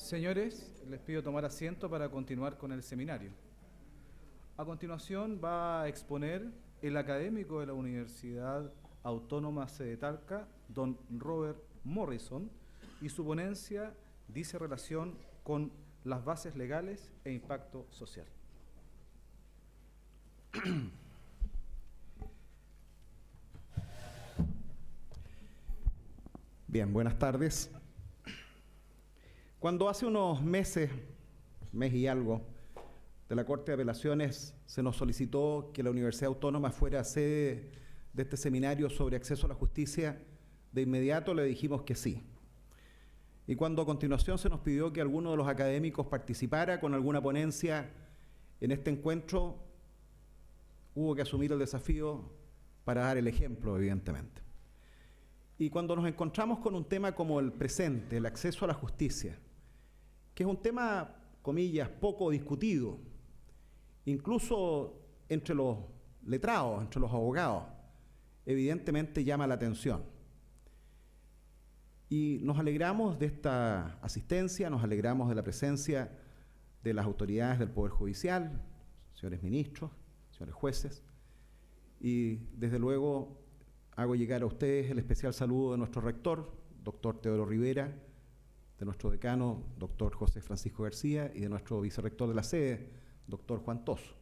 Señores, les pido tomar asiento para continuar con el seminario. A continuación va a exponer el académico de la Universidad Autónoma Sede Talca, don Robert Morrison, y su ponencia dice relación con las bases legales e impacto social. Bien, buenas tardes. Cuando hace unos meses, mes y algo, de la Corte de Apelaciones se nos solicitó que la Universidad Autónoma fuera sede de este seminario sobre acceso a la justicia, de inmediato le dijimos que sí. Y cuando a continuación se nos pidió que alguno de los académicos participara con alguna ponencia en este encuentro, hubo que asumir el desafío para dar el ejemplo, evidentemente. Y cuando nos encontramos con un tema como el presente, el acceso a la justicia, que es un tema, comillas, poco discutido, incluso entre los letrados, entre los abogados, evidentemente llama la atención. Y nos alegramos de esta asistencia, nos alegramos de la presencia de las autoridades del Poder Judicial, señores ministros, señores jueces, y desde luego hago llegar a ustedes el especial saludo de nuestro rector, doctor Teodoro Rivera, de nuestro decano, doctor José Francisco García, y de nuestro vicerrector de la sede, doctor Juan Toso.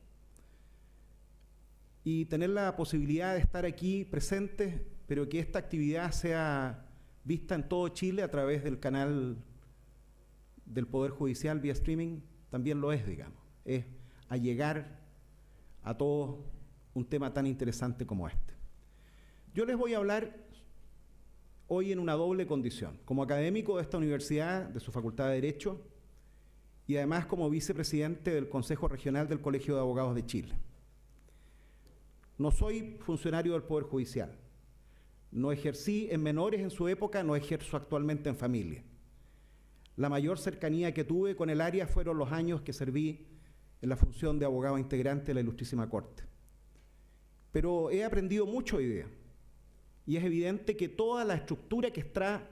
Y tener la posibilidad de estar aquí presentes, pero que esta actividad sea vista en todo Chile a través del canal del Poder Judicial vía streaming, también lo es, digamos. Es allegar a todos un tema tan interesante como este. Yo les voy a hablar hoy en una doble condición, como académico de esta universidad, de su Facultad de Derecho, y además como vicepresidente del Consejo Regional del Colegio de Abogados de Chile. No soy funcionario del Poder Judicial, no ejercí en menores en su época, no ejerzo actualmente en familia. La mayor cercanía que tuve con el área fueron los años que serví en la función de abogado integrante de la Ilustrísima Corte. Pero he aprendido mucho hoy día. Y es evidente que toda la estructura que está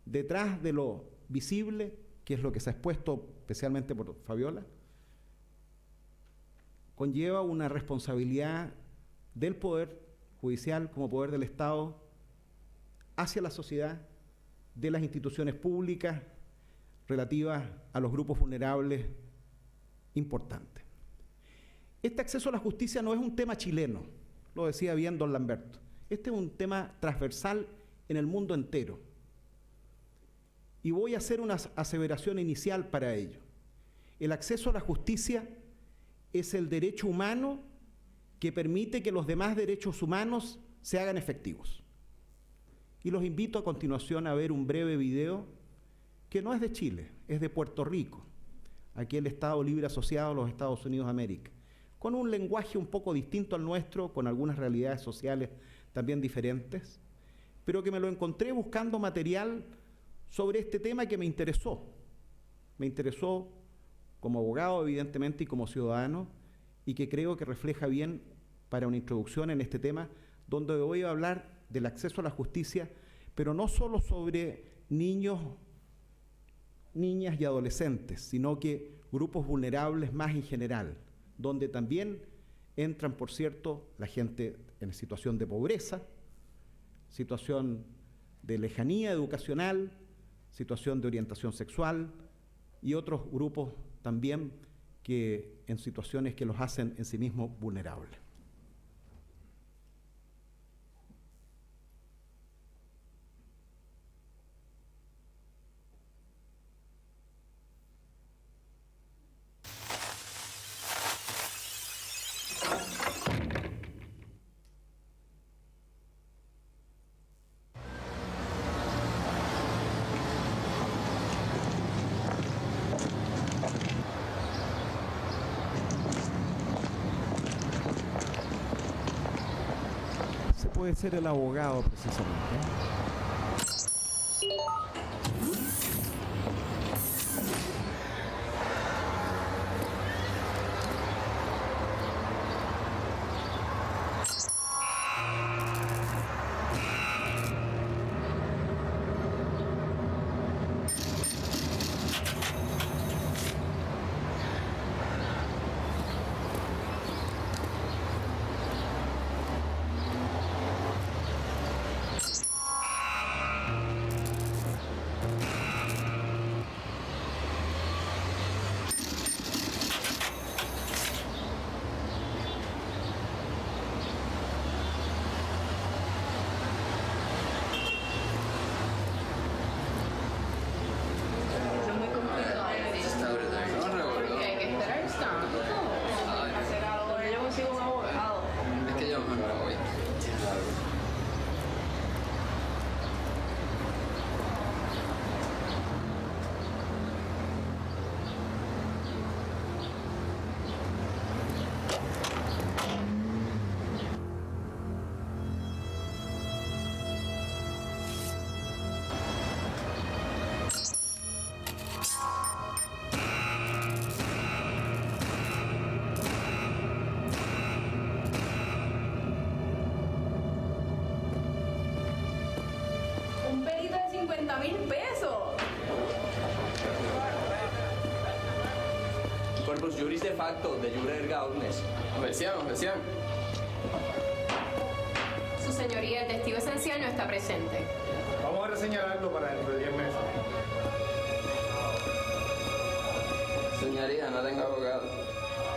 detrás de lo visible, que es lo que se ha expuesto especialmente por Fabiola, conlleva una responsabilidad del Poder Judicial como Poder del Estado hacia la sociedad, de las instituciones públicas relativas a los grupos vulnerables importantes. Este acceso a la justicia no es un tema chileno, lo decía bien don Lamberto. Este es un tema transversal en el mundo entero. Y voy a hacer una aseveración inicial para ello. El acceso a la justicia es el derecho humano que permite que los demás derechos humanos se hagan efectivos. Y los invito a continuación a ver un breve video que no es de Chile, es de Puerto Rico, aquí el Estado Libre Asociado a los Estados Unidos de América, con un lenguaje un poco distinto al nuestro, con algunas realidades sociales también diferentes, pero que me lo encontré buscando material sobre este tema que me interesó. Me interesó como abogado, evidentemente, y como ciudadano, y que creo que refleja bien para una introducción en este tema, donde voy a hablar del acceso a la justicia, pero no solo sobre niños, niñas y adolescentes, sino que grupos vulnerables más en general, donde también entran, por cierto, la gente en situación de pobreza, situación de lejanía educacional, situación de orientación sexual y otros grupos también que en situaciones que los hacen en sí mismos vulnerables. Puede ser el abogado precisamente. corpus juris de facto, de jure erga omnes. Objeción, objeción. Su señoría, el testigo esencial no está presente. Vamos a reseñalarlo para dentro de 10 meses. Señoría, no tengo abogado.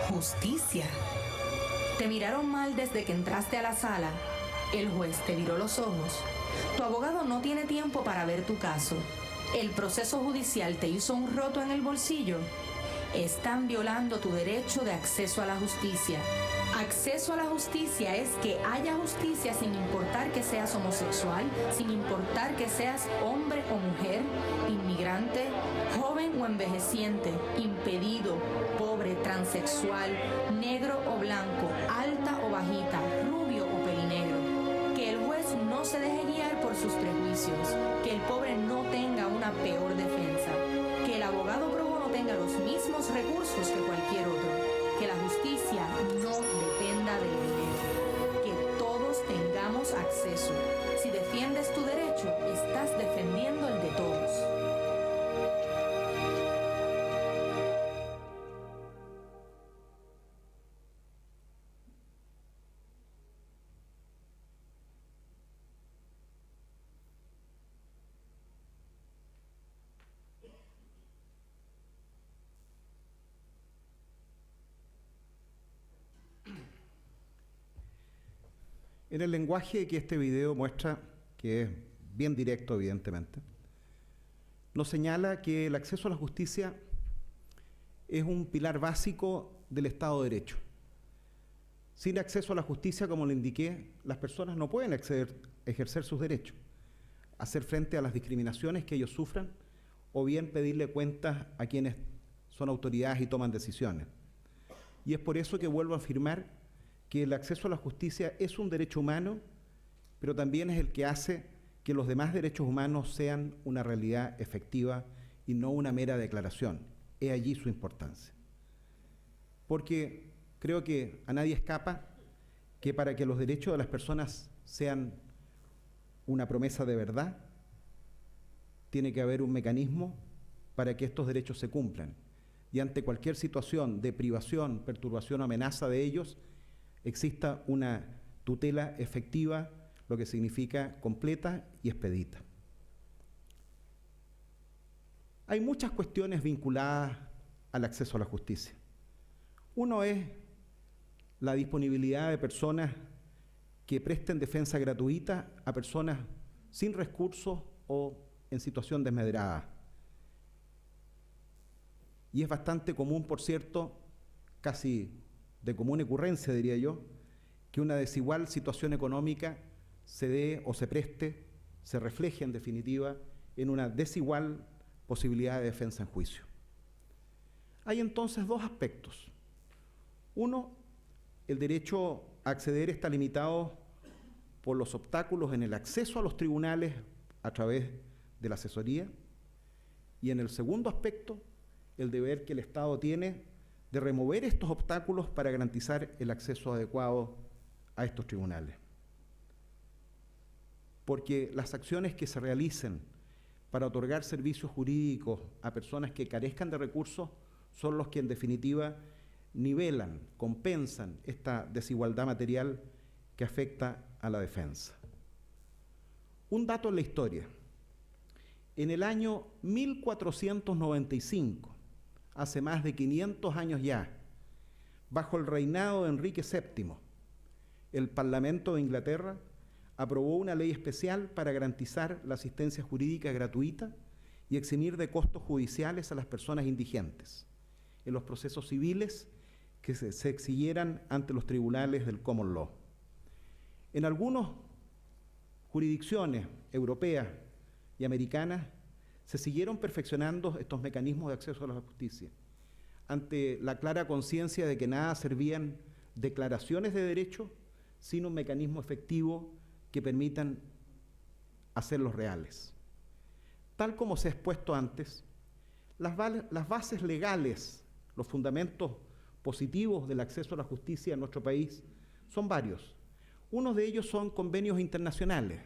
Justicia. Te miraron mal desde que entraste a la sala. El juez te viró los ojos. Tu abogado no tiene tiempo para ver tu caso. El proceso judicial te hizo un roto en el bolsillo. Están violando tu derecho de acceso a la justicia. Acceso a la justicia es que haya justicia sin importar que seas homosexual, sin importar que seas hombre o mujer, inmigrante, joven o envejeciente, impedido, pobre, transexual, negro o blanco, alta o bajita, rubio o pelinegro. Que el juez no se deje guiar por sus prejuicios, que el pobre no tenga una peor defensa, que el abogado pro bono tenga los mismos recursos que cualquier otro, que la justicia no dependa del dinero, que todos tengamos acceso. Si defiendes tu derecho, estás defendiendo el de todos. En el lenguaje que este video muestra, que es bien directo evidentemente, nos señala que el acceso a la justicia es un pilar básico del Estado de Derecho. Sin acceso a la justicia, como le indiqué, las personas no pueden ejercer sus derechos, hacer frente a las discriminaciones que ellos sufran o bien pedirle cuentas a quienes son autoridades y toman decisiones. Y es por eso que vuelvo a afirmar que el acceso a la justicia es un derecho humano, pero también es el que hace que los demás derechos humanos sean una realidad efectiva y no una mera declaración. He allí su importancia. Porque creo que a nadie escapa que para que los derechos de las personas sean una promesa de verdad, tiene que haber un mecanismo para que estos derechos se cumplan. Y ante cualquier situación de privación, perturbación o amenaza de ellos, exista una tutela efectiva, lo que significa completa y expedita. Hay muchas cuestiones vinculadas al acceso a la justicia. Uno es la disponibilidad de personas que presten defensa gratuita a personas sin recursos o en situación desmedrada. Y es bastante común, por cierto, casi de común ocurrencia, diría yo, que una desigual situación económica se dé o se preste, se refleje en definitiva en una desigual posibilidad de defensa en juicio. Hay entonces dos aspectos. Uno, el derecho a acceder está limitado por los obstáculos en el acceso a los tribunales a través de la asesoría, y en el segundo aspecto, el deber que el Estado tiene de remover estos obstáculos para garantizar el acceso adecuado a estos tribunales. Porque las acciones que se realicen para otorgar servicios jurídicos a personas que carezcan de recursos son los que en definitiva nivelan, compensan esta desigualdad material que afecta a la defensa. Un dato en la historia. En el año 1495, hace más de 500 años ya, bajo el reinado de Enrique VII, el Parlamento de Inglaterra aprobó una ley especial para garantizar la asistencia jurídica gratuita y eximir de costos judiciales a las personas indigentes en los procesos civiles que se exigieran ante los tribunales del Common Law. En algunas jurisdicciones europeas y americanas se siguieron perfeccionando estos mecanismos de acceso a la justicia, ante la clara conciencia de que nada servían declaraciones de derecho sin un mecanismo efectivo que permitan hacerlos reales. Tal como se ha expuesto antes, las bases legales, los fundamentos positivos del acceso a la justicia en nuestro país son varios. Unos de ellos son convenios internacionales,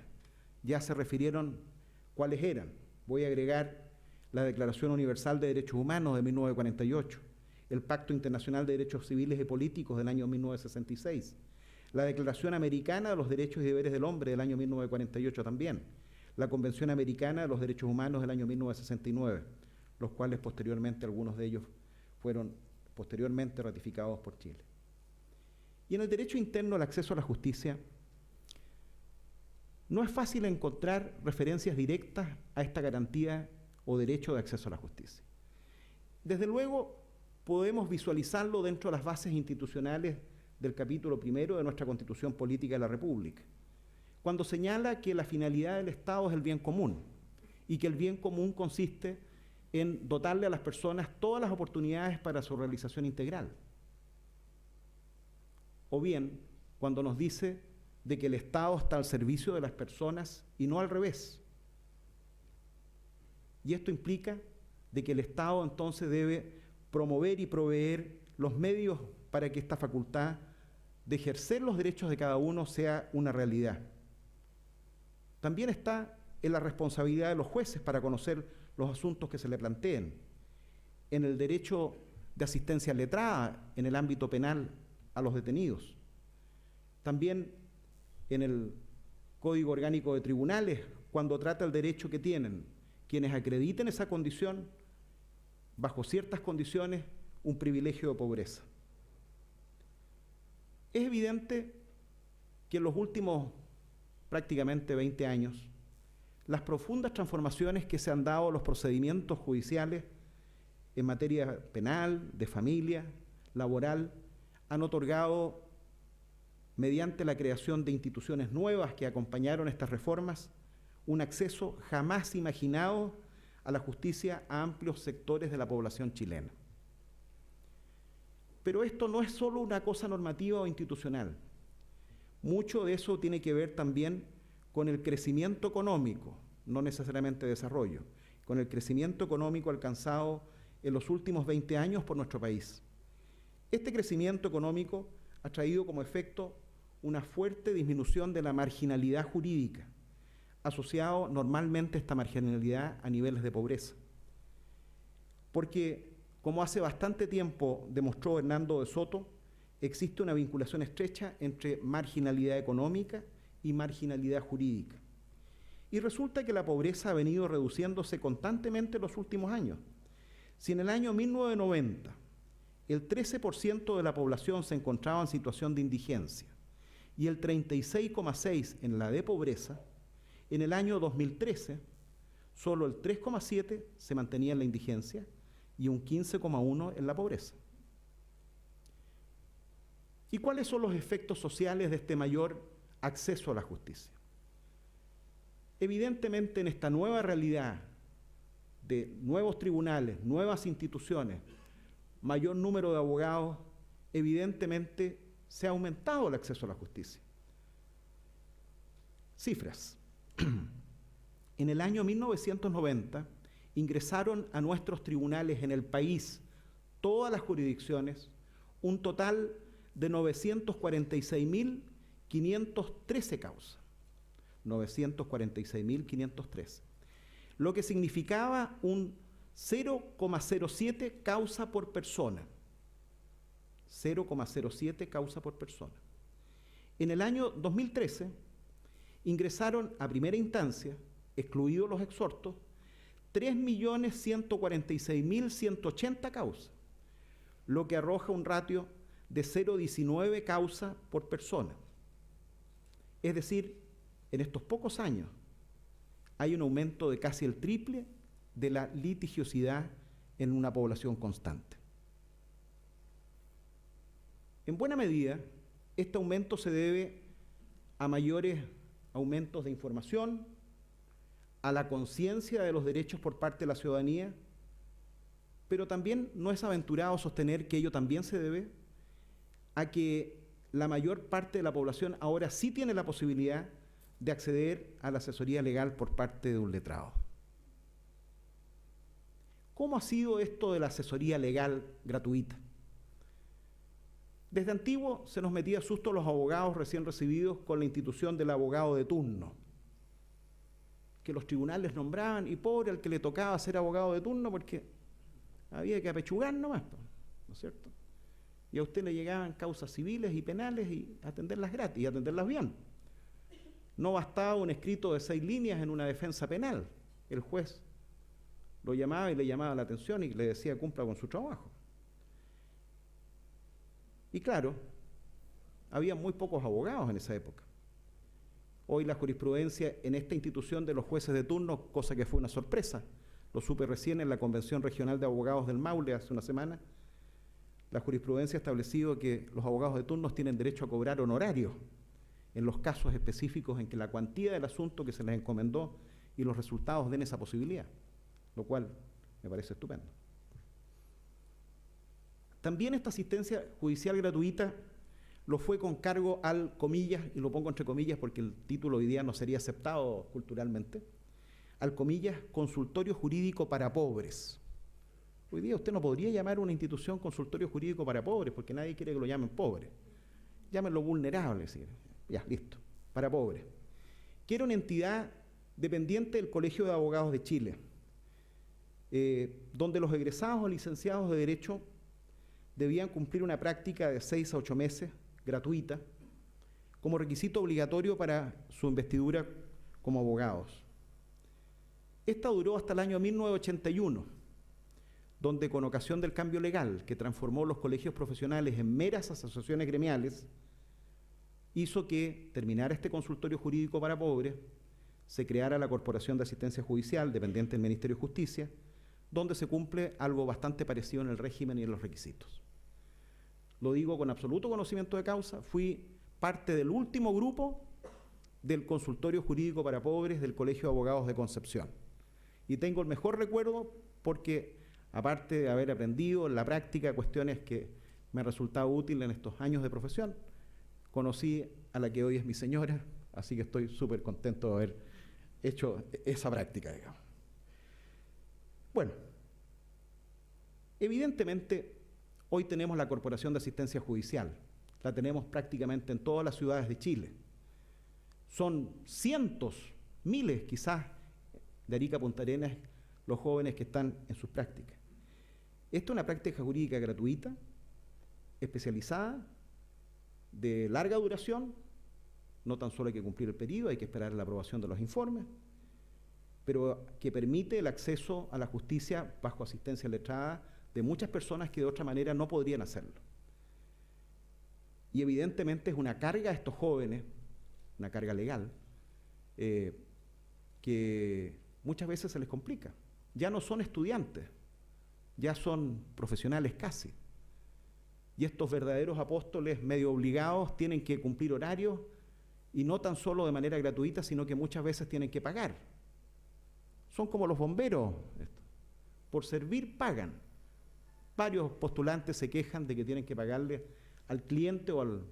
ya se refirieron cuáles eran. Voy a agregar la Declaración Universal de Derechos Humanos de 1948, el Pacto Internacional de Derechos Civiles y Políticos del año 1966, la Declaración Americana de los Derechos y Deberes del Hombre del año 1948 también, la Convención Americana de los Derechos Humanos del año 1969, los cuales posteriormente, algunos de ellos fueron posteriormente ratificados por Chile. Y en el derecho interno al acceso a la justicia, no es fácil encontrar referencias directas a esta garantía o derecho de acceso a la justicia. Desde luego, podemos visualizarlo dentro de las bases institucionales del capítulo primero de nuestra Constitución Política de la República, cuando señala que la finalidad del Estado es el bien común y que el bien común consiste en dotarle a las personas todas las oportunidades para su realización integral. O bien, cuando nos dice de que el Estado está al servicio de las personas y no al revés. Y esto implica de que el Estado entonces debe promover y proveer los medios para que esta facultad de ejercer los derechos de cada uno sea una realidad. También está en la responsabilidad de los jueces para conocer los asuntos que se le planteen, en el derecho de asistencia letrada en el ámbito penal a los detenidos, también en el Código Orgánico de Tribunales, cuando trata el derecho que tienen quienes acrediten esa condición, bajo ciertas condiciones, un privilegio de pobreza. Es evidente que en los últimos prácticamente 20 años, las profundas transformaciones que se han dado a los procedimientos judiciales en materia penal, de familia, laboral, han otorgado, mediante la creación de instituciones nuevas que acompañaron estas reformas, un acceso jamás imaginado a la justicia a amplios sectores de la población chilena. Pero esto no es solo una cosa normativa o institucional. Mucho de eso tiene que ver también con el crecimiento económico, no necesariamente desarrollo, con el crecimiento económico alcanzado en los últimos 20 años por nuestro país. Este crecimiento económico ha traído como efecto una fuerte disminución de la marginalidad jurídica, asociado normalmente esta marginalidad a niveles de pobreza. Porque, como hace bastante tiempo demostró Hernando de Soto, existe una vinculación estrecha entre marginalidad económica y marginalidad jurídica. Y resulta que la pobreza ha venido reduciéndose constantemente en los últimos años. Si en el año 1990 el 13% de la población se encontraba en situación de indigencia y el 36,6% en la de pobreza, en el año 2013 solo el 3,7% se mantenía en la indigencia y un 15,1% en la pobreza. ¿Y cuáles son los efectos sociales de este mayor acceso a la justicia? Evidentemente, en esta nueva realidad de nuevos tribunales, nuevas instituciones, mayor número de abogados, evidentemente se ha aumentado el acceso a la justicia. Cifras. En el año 1990 ingresaron a nuestros tribunales en el país, todas las jurisdicciones, un total de 946.513 causas. 946.513. Lo que significaba un 0,07 causa por persona. 0,07 causa por persona. En el año 2013 ingresaron a primera instancia, excluidos los exhortos, 3.146.180 causas, lo que arroja un ratio de 0,19 causas por persona. Es decir, en estos pocos años hay un aumento de casi el triple de la litigiosidad en una población constante. En buena medida, este aumento se debe a mayores aumentos de información, a la conciencia de los derechos por parte de la ciudadanía, pero también no es aventurado sostener que ello también se debe a que la mayor parte de la población ahora sí tiene la posibilidad de acceder a la asesoría legal por parte de un letrado. ¿Cómo ha sido esto de la asesoría legal gratuita? Desde antiguo se nos metía susto a los abogados recién recibidos con la institución del abogado de turno, que los tribunales nombraban, y pobre al que le tocaba ser abogado de turno porque había que apechugar nomás. ¿no es cierto? Y a usted le llegaban causas civiles y penales y atenderlas gratis y atenderlas bien. No bastaba un escrito de 6 líneas en una defensa penal. El juez lo llamaba y le llamaba la atención y le decía cumpla con su trabajo. Y claro, había muy pocos abogados en esa época. Hoy la jurisprudencia en esta institución de los jueces de turno, cosa que fue una sorpresa, lo supe recién en la Convención Regional de Abogados del Maule hace una semana, la jurisprudencia ha establecido que los abogados de turnos tienen derecho a cobrar honorarios en los casos específicos en que la cuantía del asunto que se les encomendó y los resultados den esa posibilidad, lo cual me parece estupendo. También esta asistencia judicial gratuita lo fue con cargo al, comillas, y lo pongo entre comillas porque el título hoy día no sería aceptado culturalmente, al, comillas, consultorio jurídico para pobres. Hoy día usted no podría llamar una institución consultorio jurídico para pobres porque nadie quiere que lo llamen pobre. Llámenlo vulnerable, ¿sí? Ya, listo, para pobres. Que era una entidad dependiente del Colegio de Abogados de Chile, donde los egresados o licenciados de Derecho debían cumplir una práctica de 6 a 8 meses, gratuita, como requisito obligatorio para su investidura como abogados. Esta duró hasta el año 1981, donde con ocasión del cambio legal que transformó los colegios profesionales en meras asociaciones gremiales, hizo que terminara este consultorio jurídico para pobres, se creara la Corporación de Asistencia Judicial, dependiente del Ministerio de Justicia, donde se cumple algo bastante parecido en el régimen y en los requisitos. Lo digo con absoluto conocimiento de causa, fui parte del último grupo del consultorio jurídico para pobres del Colegio de Abogados de Concepción. Y tengo el mejor recuerdo porque, aparte de haber aprendido en la práctica cuestiones que me han resultado útiles en estos años de profesión, conocí a la que hoy es mi señora, así que estoy súper contento de haber hecho esa práctica, digamos. Bueno, evidentemente, hoy tenemos la Corporación de Asistencia Judicial, la tenemos prácticamente en todas las ciudades de Chile. Son cientos, miles quizás, de Arica a Punta Arenas, los jóvenes que están en sus prácticas. Esta es una práctica jurídica gratuita, especializada, de larga duración, no tan solo hay que cumplir el periodo, hay que esperar la aprobación de los informes, pero que permite el acceso a la justicia bajo asistencia letrada de muchas personas que de otra manera no podrían hacerlo. Y evidentemente es una carga a estos jóvenes, una carga legal, que muchas veces se les complica. Ya no son estudiantes, ya son profesionales casi. Y estos verdaderos apóstoles medio obligados tienen que cumplir horarios y no tan solo de manera gratuita, sino que muchas veces tienen que pagar. Son como los bomberos, por servir pagan. Varios postulantes se quejan de que tienen que pagarle al cliente o al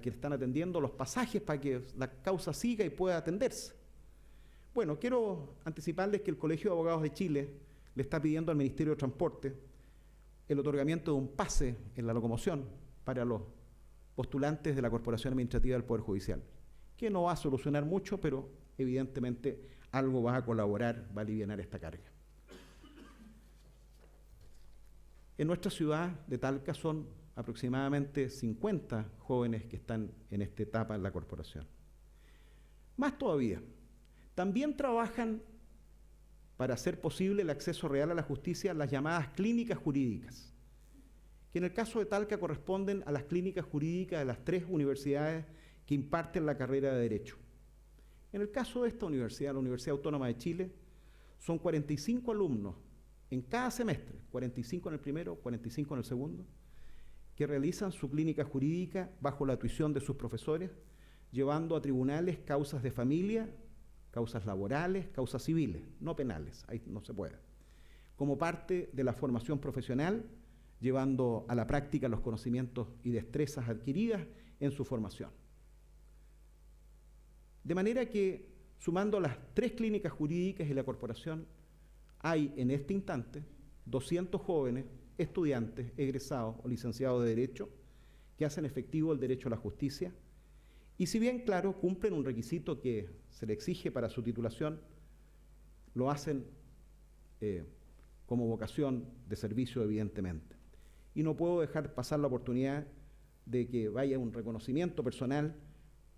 que están atendiendo los pasajes para que la causa siga y pueda atenderse. Bueno, quiero anticiparles que el Colegio de Abogados de Chile le está pidiendo al Ministerio de Transporte el otorgamiento de un pase en la locomoción para los postulantes de la Corporación Administrativa del Poder Judicial, que no va a solucionar mucho, pero evidentemente algo va a colaborar, va a aliviar esta carga. En nuestra ciudad de Talca son aproximadamente 50 jóvenes que están en esta etapa en la corporación. Más todavía, también trabajan para hacer posible el acceso real a la justicia las llamadas clínicas jurídicas, que en el caso de Talca corresponden a las clínicas jurídicas de las 3 universidades que imparten la carrera de Derecho. En el caso de esta universidad, la Universidad Autónoma de Chile, son 45 alumnos en cada semestre, 45 en el primero, 45 en el segundo, que realizan su clínica jurídica bajo la tuición de sus profesores, llevando a tribunales causas de familia, causas laborales, causas civiles, no penales, ahí no se puede. Como parte de la formación profesional, llevando a la práctica los conocimientos y destrezas adquiridas en su formación. De manera que, sumando las 3 clínicas jurídicas y la corporación, hay en este instante 200 jóvenes, estudiantes, egresados o licenciados de Derecho, que hacen efectivo el derecho a la justicia, y si bien, claro, cumplen un requisito que se le exige para su titulación, lo hacen como vocación de servicio, evidentemente. Y no puedo dejar pasar la oportunidad de que vaya un reconocimiento personal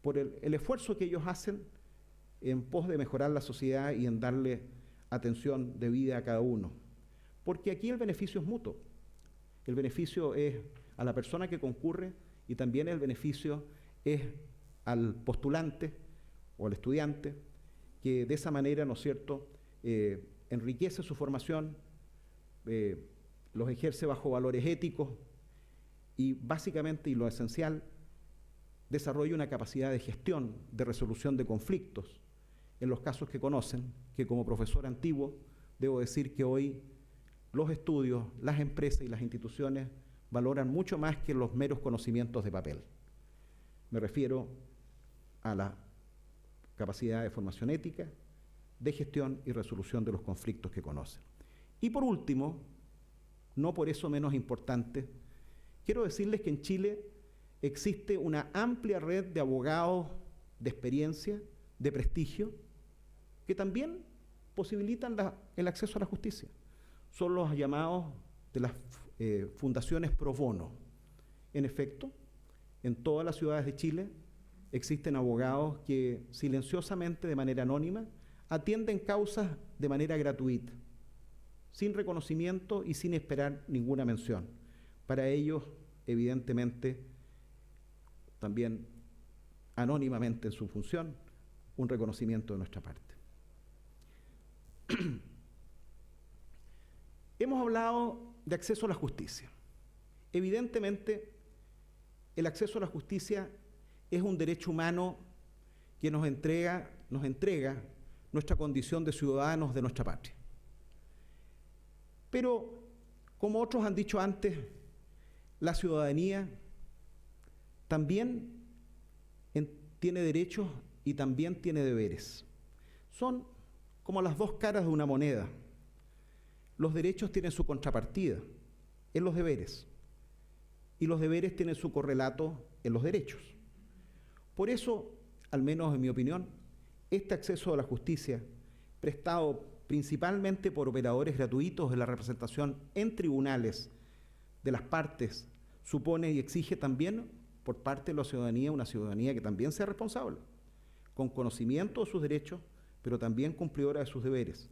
por el esfuerzo que ellos hacen en pos de mejorar la sociedad y en darle atención debida a cada uno. Porque aquí el beneficio es mutuo. El beneficio es a la persona que concurre y también el beneficio es al postulante o al estudiante, que de esa manera, ¿no es cierto?, enriquece su formación, los ejerce bajo valores éticos y básicamente, y lo esencial, desarrolla una capacidad de gestión, de resolución de conflictos, en los casos que conocen, que como profesor antiguo debo decir que hoy los estudios, las empresas y las instituciones valoran mucho más que los meros conocimientos de papel. Me refiero a la capacidad de formación ética, de gestión y resolución de los conflictos que conocen. Y por último, no por eso menos importante, quiero decirles que en Chile existe una amplia red de abogados de experiencia, de prestigio, que también posibilitan el acceso a la justicia. Son los llamados de las fundaciones pro bono. En efecto, en todas las ciudades de Chile existen abogados que silenciosamente, de manera anónima, atienden causas de manera gratuita, sin reconocimiento y sin esperar ninguna mención. Para ellos, evidentemente, también anónimamente en su función, un reconocimiento de nuestra parte. Hemos hablado de acceso a la justicia. Evidentemente, el acceso a la justicia es un derecho humano que nos entrega nuestra condición de ciudadanos de nuestra patria. Pero, como otros han dicho antes, la ciudadanía también tiene derechos y también tiene deberes. Son como las dos caras de una moneda. Los derechos tienen su contrapartida en los deberes y los deberes tienen su correlato en los derechos. Por eso, al menos en mi opinión, este acceso a la justicia, prestado principalmente por operadores gratuitos de la representación en tribunales de las partes, supone y exige también por parte de la ciudadanía una ciudadanía que también sea responsable, con conocimiento de sus derechos, pero también cumplidora de sus deberes,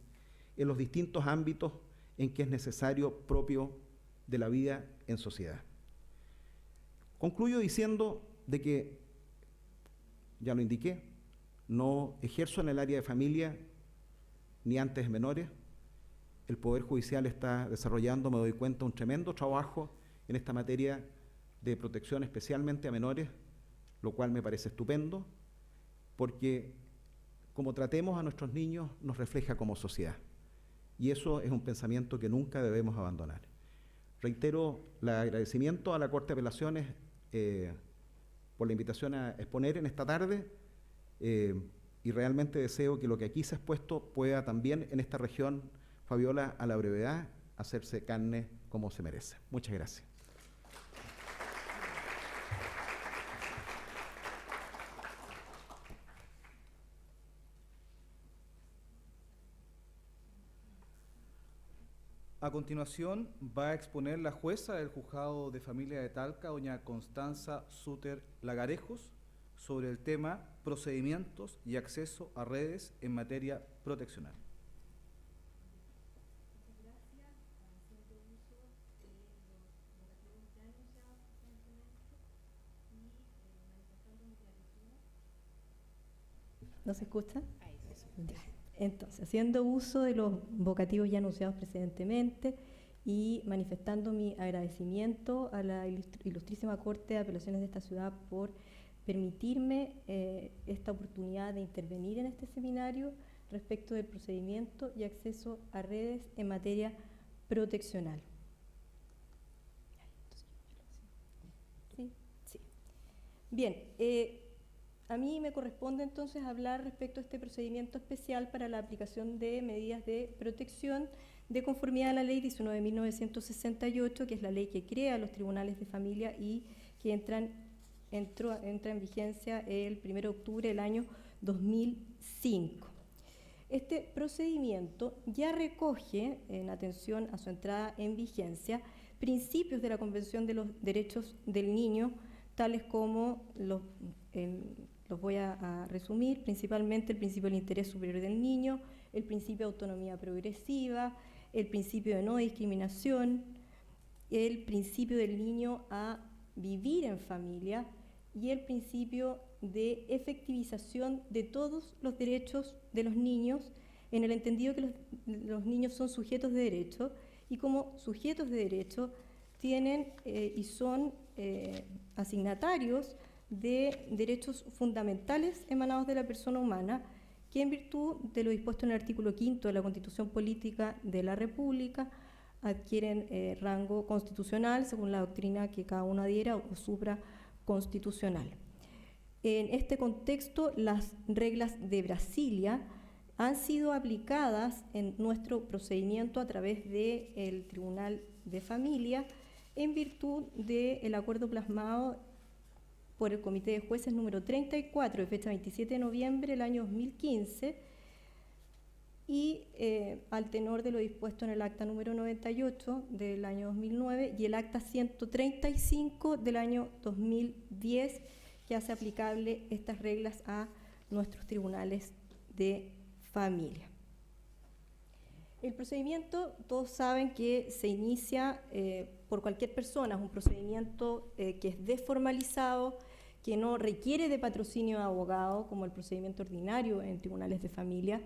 en los distintos ámbitos en que es necesario propio de la vida en sociedad. Concluyo diciendo de que, ya lo indiqué, no ejerzo en el área de familia ni antes menores. El Poder Judicial está desarrollando, me doy cuenta, un tremendo trabajo en esta materia de protección especialmente a menores, lo cual me parece estupendo, porque como tratemos a nuestros niños nos refleja como sociedad. Y eso es un pensamiento que nunca debemos abandonar. Reitero el agradecimiento a la Corte de Apelaciones por la invitación a exponer en esta tarde y realmente deseo que lo que aquí se ha expuesto pueda también en esta región, Fabiola, a la brevedad, hacerse carne como se merece. Muchas gracias. A continuación va a exponer la jueza del Juzgado de Familia de Talca, doña Constanza Suter Lagarejos, sobre el tema procedimientos y acceso a redes en materia proteccional. ¿No se escucha? Entonces, haciendo uso de los vocativos ya anunciados precedentemente y manifestando mi agradecimiento a la ilustrísima Corte de Apelaciones de esta ciudad por permitirme esta oportunidad de intervenir en este seminario respecto del procedimiento y acceso a redes en materia proteccional. ¿Sí? Sí. Bien, a mí me corresponde entonces hablar respecto a este procedimiento especial para la aplicación de medidas de protección de conformidad a la Ley 19.968, que es la ley que crea los tribunales de familia y que entra en vigencia el 1 de octubre del año 2005. Este procedimiento ya recoge, en atención a su entrada en vigencia, principios de la Convención de los Derechos del Niño, tales como los voy a resumir, principalmente el principio del interés superior del niño, el principio de autonomía progresiva, el principio de no discriminación, el principio del niño a vivir en familia y el principio de efectivización de todos los derechos de los niños, en el entendido que los niños son sujetos de derecho y como sujetos de derecho tienen y son asignatarios de derechos fundamentales emanados de la persona humana, que en virtud de lo dispuesto en el artículo 5 de la Constitución Política de la República adquieren rango constitucional según la doctrina que cada uno adhiera o supraconstitucional. En este contexto, las reglas de Brasilia han sido aplicadas en nuestro procedimiento a través del Tribunal de Familia en virtud del acuerdo plasmado por el Comité de Jueces número 34 de fecha 27 de noviembre del año 2015 y al tenor de lo dispuesto en el acta número 98 del año 2009 y el acta 135 del año 2010, que hace aplicable estas reglas a nuestros tribunales de familia. El procedimiento, todos saben que se inicia por cualquier persona, es un procedimiento que es desformalizado, que no requiere de patrocinio de abogado, como el procedimiento ordinario en tribunales de familia,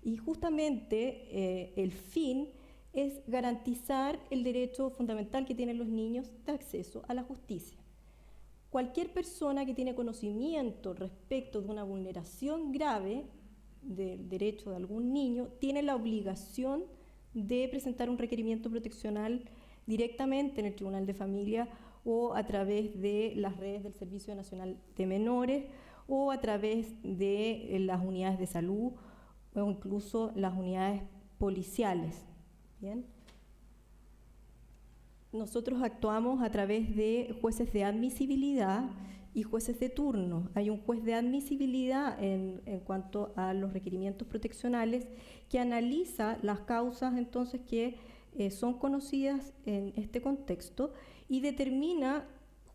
y justamente el fin es garantizar el derecho fundamental que tienen los niños de acceso a la justicia. Cualquier persona que tiene conocimiento respecto de una vulneración grave del derecho de algún niño tiene la obligación de presentar un requerimiento proteccional directamente en el Tribunal de Familia o a través de las redes del Servicio Nacional de Menores o a través de las unidades de salud o incluso las unidades policiales. ¿Bien? Nosotros actuamos a través de jueces de admisibilidad y jueces de turno. Hay un juez de admisibilidad en cuanto a los requerimientos proteccionales que analiza las causas entonces que son conocidas en este contexto y determina,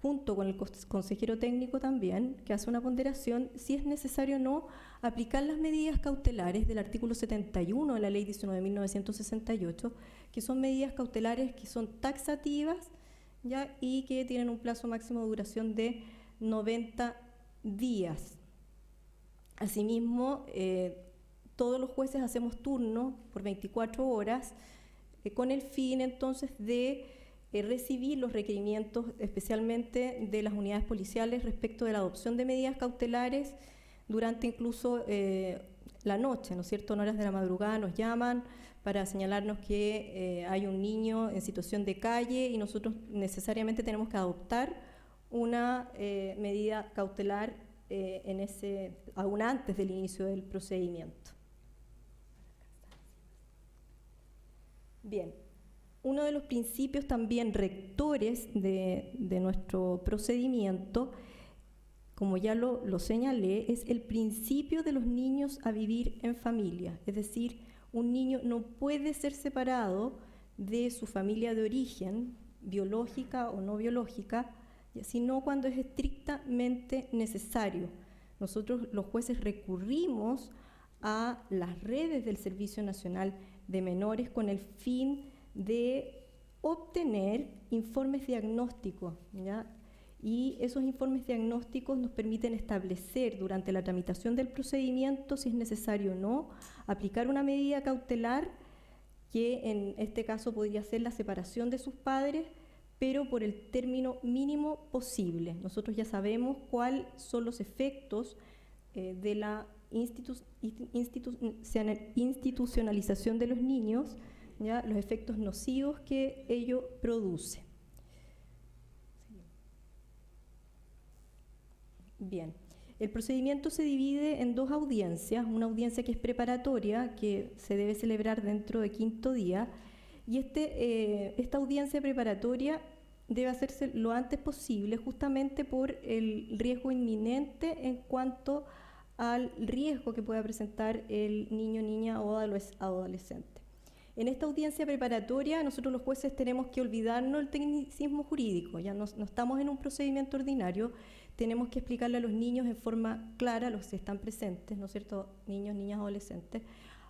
junto con el consejero técnico también, que hace una ponderación, si es necesario o no aplicar las medidas cautelares del artículo 71 de la Ley 19.968, que son medidas cautelares que son taxativas, ¿ya? Y que tienen un plazo máximo de duración de 90 días. Asimismo, todos los jueces hacemos turno por 24 horas con el fin entonces de recibir los requerimientos especialmente de las unidades policiales respecto de la adopción de medidas cautelares durante incluso la noche, ¿no es cierto? En horas de la madrugada nos llaman para señalarnos que hay un niño en situación de calle y nosotros necesariamente tenemos que adoptar una medida cautelar aún antes del inicio del procedimiento. Bien, uno de los principios también rectores de nuestro procedimiento, como ya lo señalé, es el principio de los niños a vivir en familia, es decir, un niño no puede ser separado de su familia de origen, biológica o no biológica, sino cuando es estrictamente necesario. Nosotros los jueces recurrimos a las redes del Servicio Nacional de Menores con el fin de obtener informes diagnósticos, ¿ya? Y esos informes diagnósticos nos permiten establecer durante la tramitación del procedimiento si es necesario o no aplicar una medida cautelar, que en este caso podría ser la separación de sus padres, pero por el término mínimo posible. Nosotros ya sabemos cuáles son los efectos de la institucionalización de los niños, ¿ya? Los efectos nocivos que ello produce. Bien, el procedimiento se divide en dos audiencias, una audiencia que es preparatoria, que se debe celebrar dentro de 5º día, y esta audiencia preparatoria debe hacerse lo antes posible, justamente por el riesgo inminente en cuanto al riesgo que pueda presentar el niño, niña o adolescente. En esta audiencia preparatoria, nosotros los jueces tenemos que olvidarnos del tecnicismo jurídico, ya no estamos en un procedimiento ordinario, tenemos que explicarle a los niños en forma clara, los que están presentes, ¿no es cierto?, niños, niñas, adolescentes,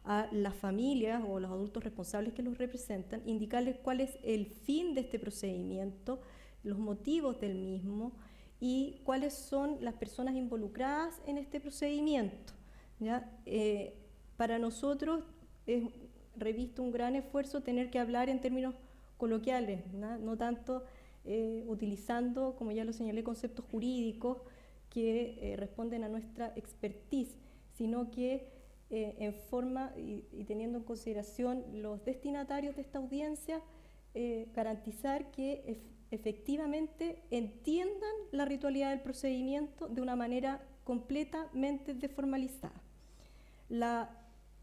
a las familias o los adultos responsables que los representan, indicarles cuál es el fin de este procedimiento, los motivos del mismo y cuáles son las personas involucradas en este procedimiento, ¿ya? Para nosotros es reviste un gran esfuerzo tener que hablar en términos coloquiales, no tanto utilizando, como ya lo señalé, conceptos jurídicos que responden a nuestra expertise, sino que en forma y teniendo en consideración los destinatarios de esta audiencia, garantizar que efectivamente entiendan la ritualidad del procedimiento de una manera completamente desformalizada.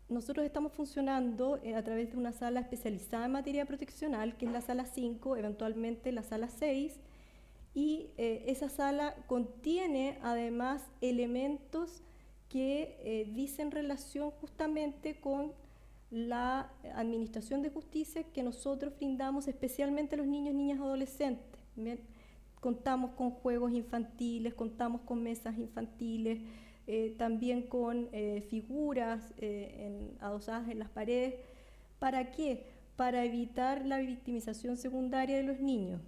Nosotros estamos funcionando a través de una sala especializada en materia proteccional, que es la sala 5, eventualmente la sala 6, y esa sala contiene además elementos que dicen relación justamente con la administración de justicia que nosotros brindamos especialmente a los niños, niñas y adolescentes. ¿Bien? Contamos con juegos infantiles, contamos con mesas infantiles, también con figuras adosadas en las paredes. ¿Para qué? Para evitar la victimización secundaria de los niños.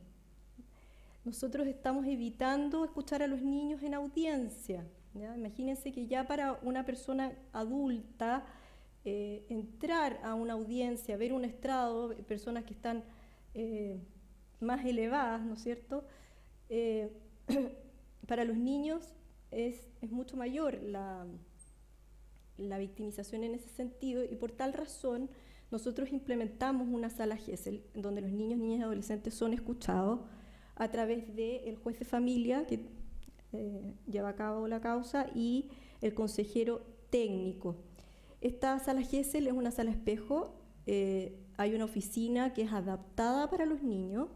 Nosotros estamos evitando escuchar a los niños en audiencia, ¿ya? Imagínense que ya para una persona adulta, entrar a una audiencia, ver un estrado, personas que están más elevadas, ¿no es cierto? Para los niños es mucho mayor la victimización en ese sentido, y por tal razón nosotros implementamos una sala GESEL donde los niños, niñas y adolescentes son escuchados a través del juez de familia que lleva a cabo la causa y el consejero técnico. Esta sala GESEL es una sala espejo, hay una oficina que es adaptada para los niños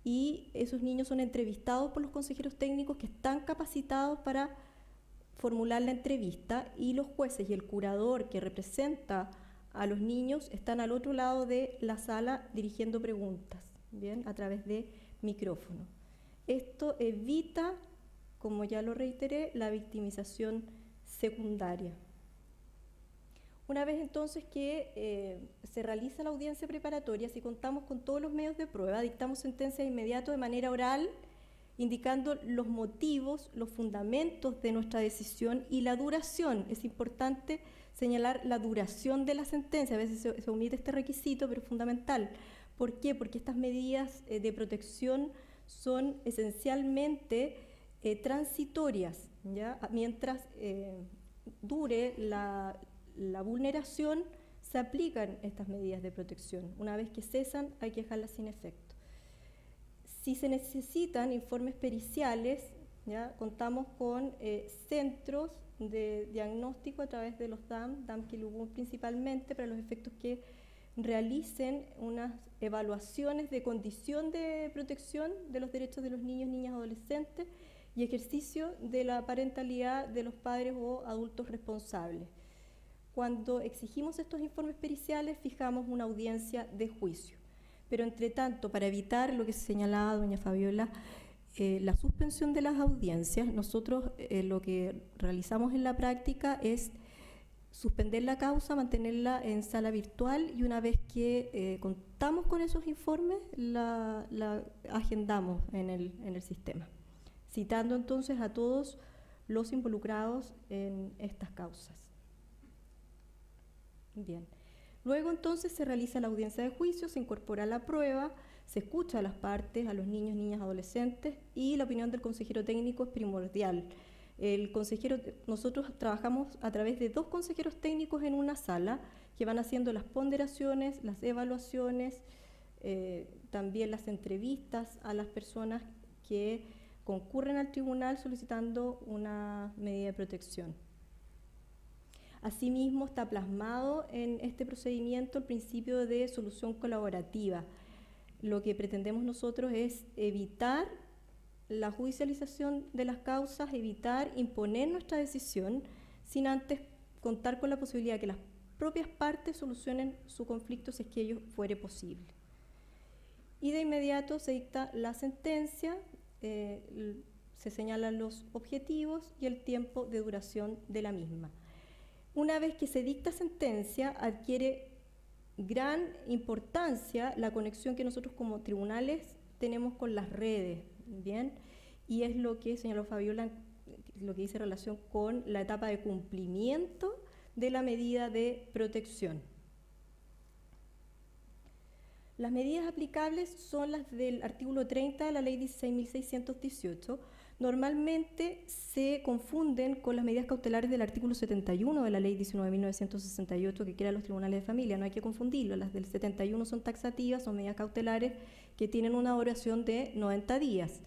y esos niños son entrevistados por los consejeros técnicos que están capacitados para formular la entrevista, y los jueces y el curador que representa a los niños están al otro lado de la sala dirigiendo preguntas, ¿bien?, a través de micrófono. Esto evita, como ya lo reiteré, la victimización secundaria. Una vez entonces que se realiza la audiencia preparatoria, si contamos con todos los medios de prueba, dictamos sentencia de inmediato de manera oral, indicando los motivos, los fundamentos de nuestra decisión y la duración. Es importante señalar la duración de la sentencia, a veces se omite este requisito, pero es fundamental. ¿Por qué? Porque estas medidas de protección son esencialmente transitorias, ¿ya? Mientras dure la vulneración, se aplican estas medidas de protección. Una vez que cesan, hay que dejarlas sin efecto. Si se necesitan informes periciales, ¿ya?, contamos con centros de diagnóstico a través de los DAM Quilugú principalmente, para los efectos que realicen unas evaluaciones de condición de protección de los derechos de los niños, niñas, adolescentes y ejercicio de la parentalidad de los padres o adultos responsables. Cuando exigimos estos informes periciales, fijamos una audiencia de juicio. Pero, entre tanto, para evitar lo que señalaba doña Fabiola, la suspensión de las audiencias, nosotros lo que realizamos en la práctica es suspender la causa, mantenerla en sala virtual, y una vez que contamos con esos informes, la agendamos en el sistema, citando entonces a todos los involucrados en estas causas. Bien. Luego entonces se realiza la audiencia de juicio, se incorpora la prueba, se escucha a las partes, a los niños, niñas, adolescentes, y la opinión del consejero técnico es primordial. Nosotros trabajamos a través de 2 consejeros técnicos en una sala que van haciendo las ponderaciones, las evaluaciones, también las entrevistas a las personas que concurren al tribunal solicitando una medida de protección. Asimismo, está plasmado en este procedimiento el principio de solución colaborativa. Lo que pretendemos nosotros es evitar la judicialización de las causas, evitar imponer nuestra decisión, sin antes contar con la posibilidad de que las propias partes solucionen su conflicto si es que ello fuere posible. Y de inmediato se dicta la sentencia, se señalan los objetivos y el tiempo de duración de la misma. Una vez que se dicta sentencia, adquiere gran importancia la conexión que nosotros como tribunales tenemos con las redes, ¿bien? Y es lo que señaló Fabiola, lo que dice relación con la etapa de cumplimiento de la medida de protección. Las medidas aplicables son las del artículo 30 de la ley 16.618. Normalmente se confunden con las medidas cautelares del artículo 71 de la ley 19.968 que crean los tribunales de familia. No hay que confundirlo. Las del 71 son taxativas, son medidas cautelares que tienen una duración de 90 días.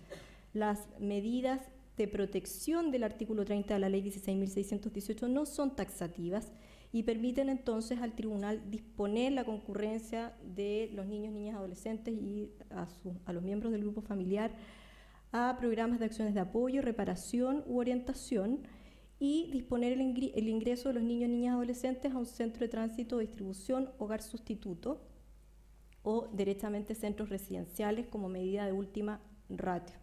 Las medidas de protección del artículo 30 de la ley 16.618 no son taxativas y permiten entonces al tribunal disponer la concurrencia de los niños, niñas, adolescentes y a los miembros del grupo familiar a programas de acciones de apoyo, reparación u orientación y disponer el ingreso de los niños, niñas, adolescentes a un centro de tránsito, distribución, hogar sustituto o derechamente centros residenciales como medida de última ratio.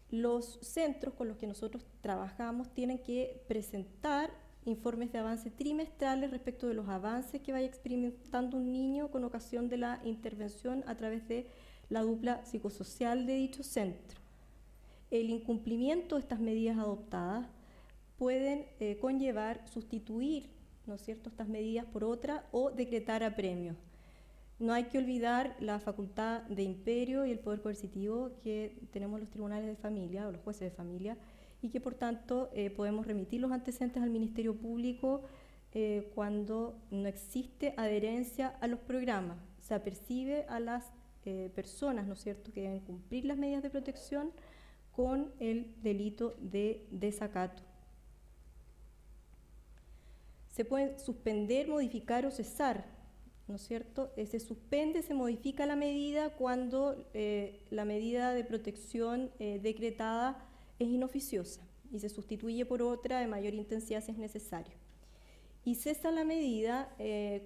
Los centros con los que nosotros trabajamos tienen que presentar informes de avance trimestrales respecto de los avances que vaya experimentando un niño con ocasión de la intervención a través de la dupla psicosocial de dicho centro. El incumplimiento de estas medidas adoptadas pueden conllevar sustituir, ¿no es cierto?, estas medidas por otra o decretar apremios. No hay que olvidar la facultad de imperio y el poder coercitivo que tenemos los tribunales de familia o los jueces de familia y que por tanto podemos remitir los antecedentes al Ministerio Público cuando no existe adherencia a los programas. Se apercibe a las personas, ¿no es cierto?, que deben cumplir las medidas de protección con el delito de desacato. Se pueden suspender, modificar o cesar, ¿no es cierto? Se suspende, se modifica la medida cuando la medida de protección decretada es inoficiosa y se sustituye por otra de mayor intensidad si es necesario. Y cesa la medida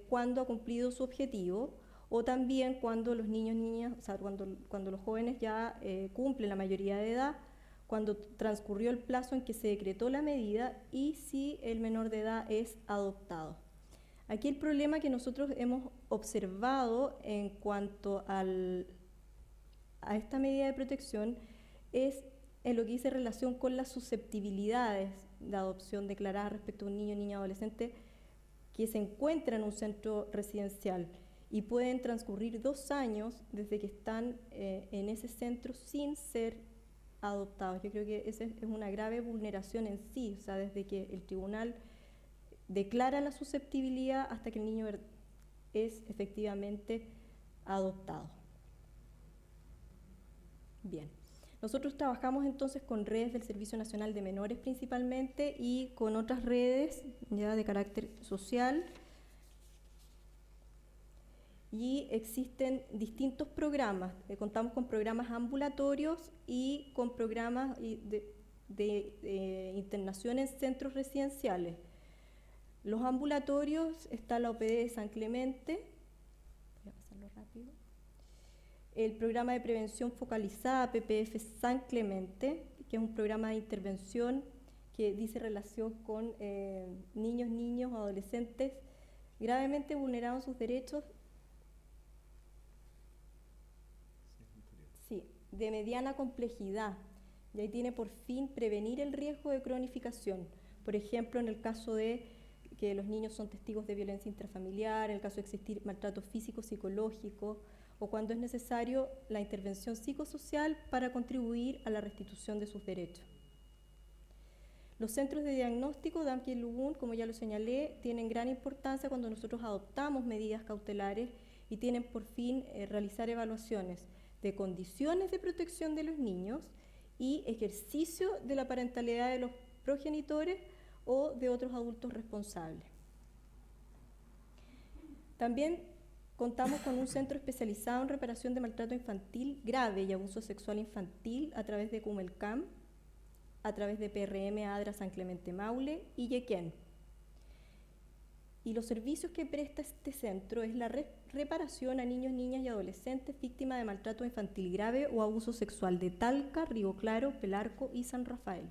cuando ha cumplido su objetivo o también cuando los niños, niñas, o sea, cuando los jóvenes ya cumplen la mayoría de edad, cuando transcurrió el plazo en que se decretó la medida y si el menor de edad es adoptado. Aquí el problema que nosotros hemos observado en cuanto a esta medida de protección es en lo que dice relación con las susceptibilidades de adopción declaradas respecto a un niño, niña, adolescente que se encuentra en un centro residencial y pueden transcurrir 2 años desde que están en ese centro sin ser adoptados. Yo creo que esa es una grave vulneración en sí, o sea, desde que el tribunal declara la susceptibilidad hasta que el niño es efectivamente adoptado. Bien, nosotros trabajamos entonces con redes del Servicio Nacional de Menores principalmente y con otras redes ya de carácter social y existen distintos programas. Contamos con programas ambulatorios y con programas de internación en centros residenciales. Los ambulatorios, está la OPD de San Clemente, voy a pasarlo rápido, el programa de prevención focalizada PPF San Clemente, que es un programa de intervención que dice relación con niños, adolescentes gravemente vulnerados en sus derechos, sí, de mediana complejidad, y ahí tiene por fin prevenir el riesgo de cronificación. Por ejemplo, en el caso de que los niños son testigos de violencia intrafamiliar, en el caso de existir maltrato físico, psicológico, o cuando es necesario la intervención psicosocial para contribuir a la restitución de sus derechos. Los centros de diagnóstico Damqui y Lubún, como ya lo señalé, tienen gran importancia cuando nosotros adoptamos medidas cautelares y tienen por fin realizar evaluaciones de condiciones de protección de los niños y ejercicio de la parentalidad de los progenitores o de otros adultos responsables. También Contamos con un centro especializado en reparación de maltrato infantil grave y abuso sexual infantil a través de Cumelcam, a través de PRM ADRA San Clemente Maule y Yequén. Y los servicios que presta este centro es la reparación a niños, niñas y adolescentes víctimas de maltrato infantil grave o abuso sexual de Talca, Río Claro, Pelarco y San Rafael.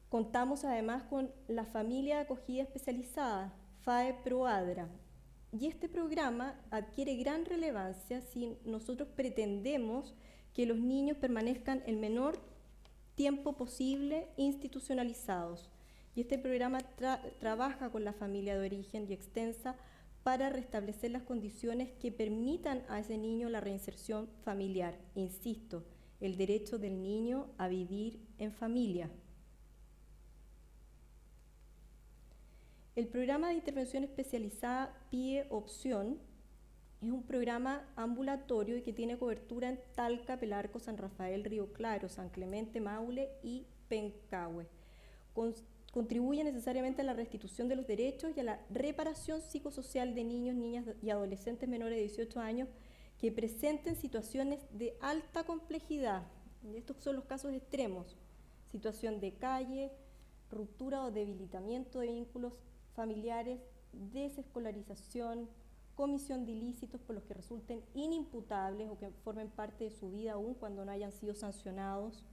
Contamos además con la familia de acogida especializada, FAE ProADRA, y este programa adquiere gran relevancia si nosotros pretendemos que los niños permanezcan el menor tiempo posible institucionalizados. Y este programa trabaja con la familia de origen y extensa para restablecer las condiciones que permitan a ese niño la reinserción familiar. Insisto, el derecho del niño a vivir en familia. El programa de intervención especializada PIE Opción es un programa ambulatorio y que tiene cobertura en Talca, Pelarco, San Rafael, Río Claro, San Clemente, Maule y Pencahue. Contribuye necesariamente a la restitución de los derechos y a la reparación psicosocial de niños, niñas y adolescentes menores de 18 años que presenten situaciones de alta complejidad. Estos son los casos extremos: situación de calle, ruptura o debilitamiento de vínculos familiares, desescolarización, comisión de ilícitos por los que resulten inimputables o que formen parte de su vida aún cuando no hayan sido sancionados,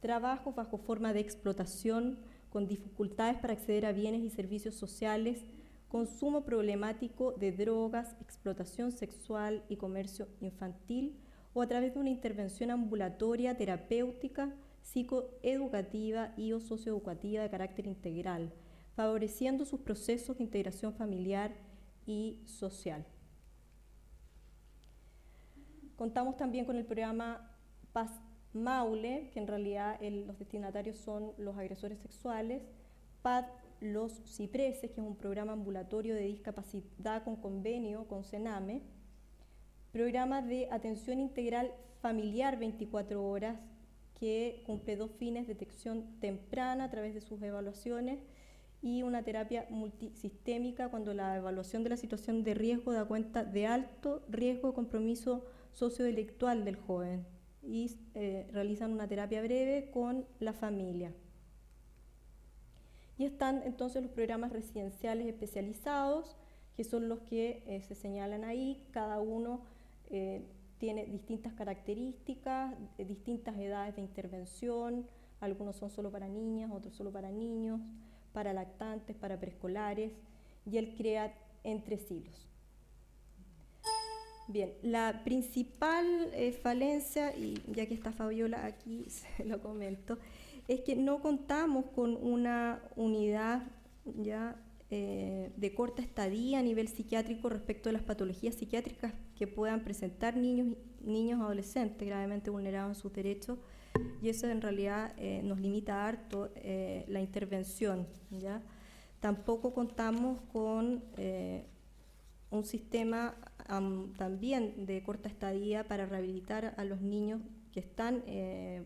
trabajos bajo forma de explotación, con dificultades para acceder a bienes y servicios sociales, consumo problemático de drogas, explotación sexual y comercio infantil, o a través de una intervención ambulatoria, terapéutica, psicoeducativa y o socioeducativa de carácter integral, favoreciendo sus procesos de integración familiar y social. Contamos también con el programa Paz Maule, que en realidad los destinatarios son los agresores sexuales, PAD Los Cipreses, que es un programa ambulatorio de discapacidad con convenio con CENAME, programa de atención integral familiar 24 horas, que cumple 2 fines: detección temprana a través de sus evaluaciones y una terapia multisistémica cuando la evaluación de la situación de riesgo da cuenta de alto riesgo de compromiso sociodelictual del joven, y realizan una terapia breve con la familia. Y están entonces los programas residenciales especializados, que son los que se señalan ahí. Cada uno tiene distintas características, distintas edades de intervención. Algunos son solo para niñas, otros solo para niños, para lactantes, para preescolares, y el CREAT Entre Silos. Bien, la principal falencia, y ya que está Fabiola aquí se lo comento, es que no contamos con una unidad ya de corta estadía a nivel psiquiátrico respecto de las patologías psiquiátricas que puedan presentar niños adolescentes gravemente vulnerados en sus derechos, y eso en realidad nos limita harto la intervención, ¿ya? Tampoco contamos con un sistema también de corta estadía para rehabilitar a los niños que están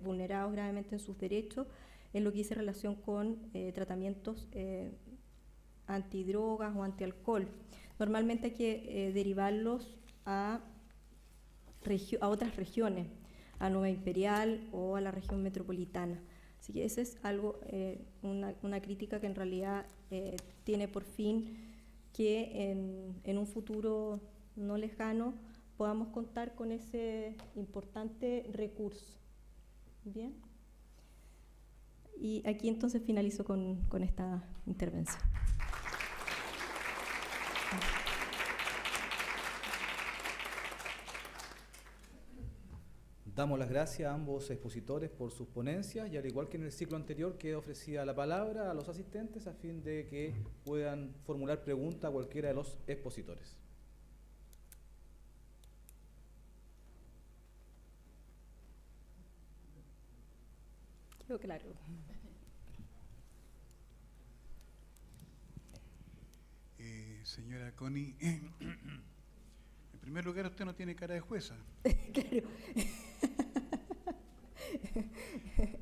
vulnerados gravemente en sus derechos, en lo que dice relación con tratamientos antidrogas o antialcohol. Normalmente hay que derivarlos a otras regiones, a Nueva Imperial o a la región metropolitana. Así que esa es algo, una crítica que en realidad tiene por fin que en un futuro no lejano podamos contar con ese importante recurso. Bien. Y aquí entonces finalizo con esta intervención. Damos las gracias a ambos expositores por sus ponencias, y al igual que en el ciclo anterior queda ofrecida la palabra a los asistentes a fin de que puedan formular preguntas a cualquiera de los expositores. Quedó claro. Señora Connie, en primer lugar, usted no tiene cara de jueza. Claro.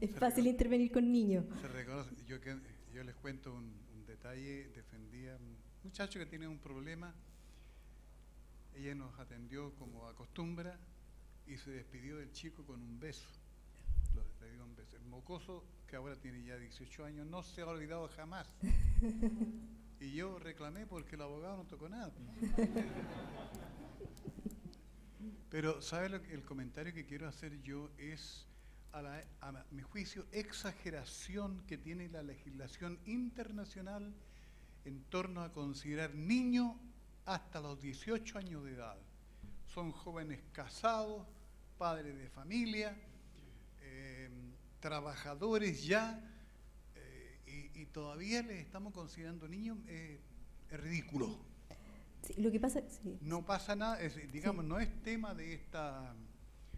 Es fácil intervenir con niños. Se reconoce. Yo les cuento un detalle. Defendía muchacho que tiene un problema. Ella nos atendió como acostumbra y se despidió del chico con un beso. Le dio un beso. El mocoso, que ahora tiene ya 18 años, no se ha olvidado jamás. Y yo reclamé porque el abogado no tocó nada. Pero, ¿sabe el comentario que quiero hacer yo? Es, a mi juicio, exageración que tiene la legislación internacional en torno a considerar niño hasta los 18 años de edad. Son jóvenes casados, padres de familia, trabajadores ya, y todavía les estamos considerando niños. Es ridículo. Sí, lo que pasa, sí. No pasa nada, digamos, Sí. no es tema de esta...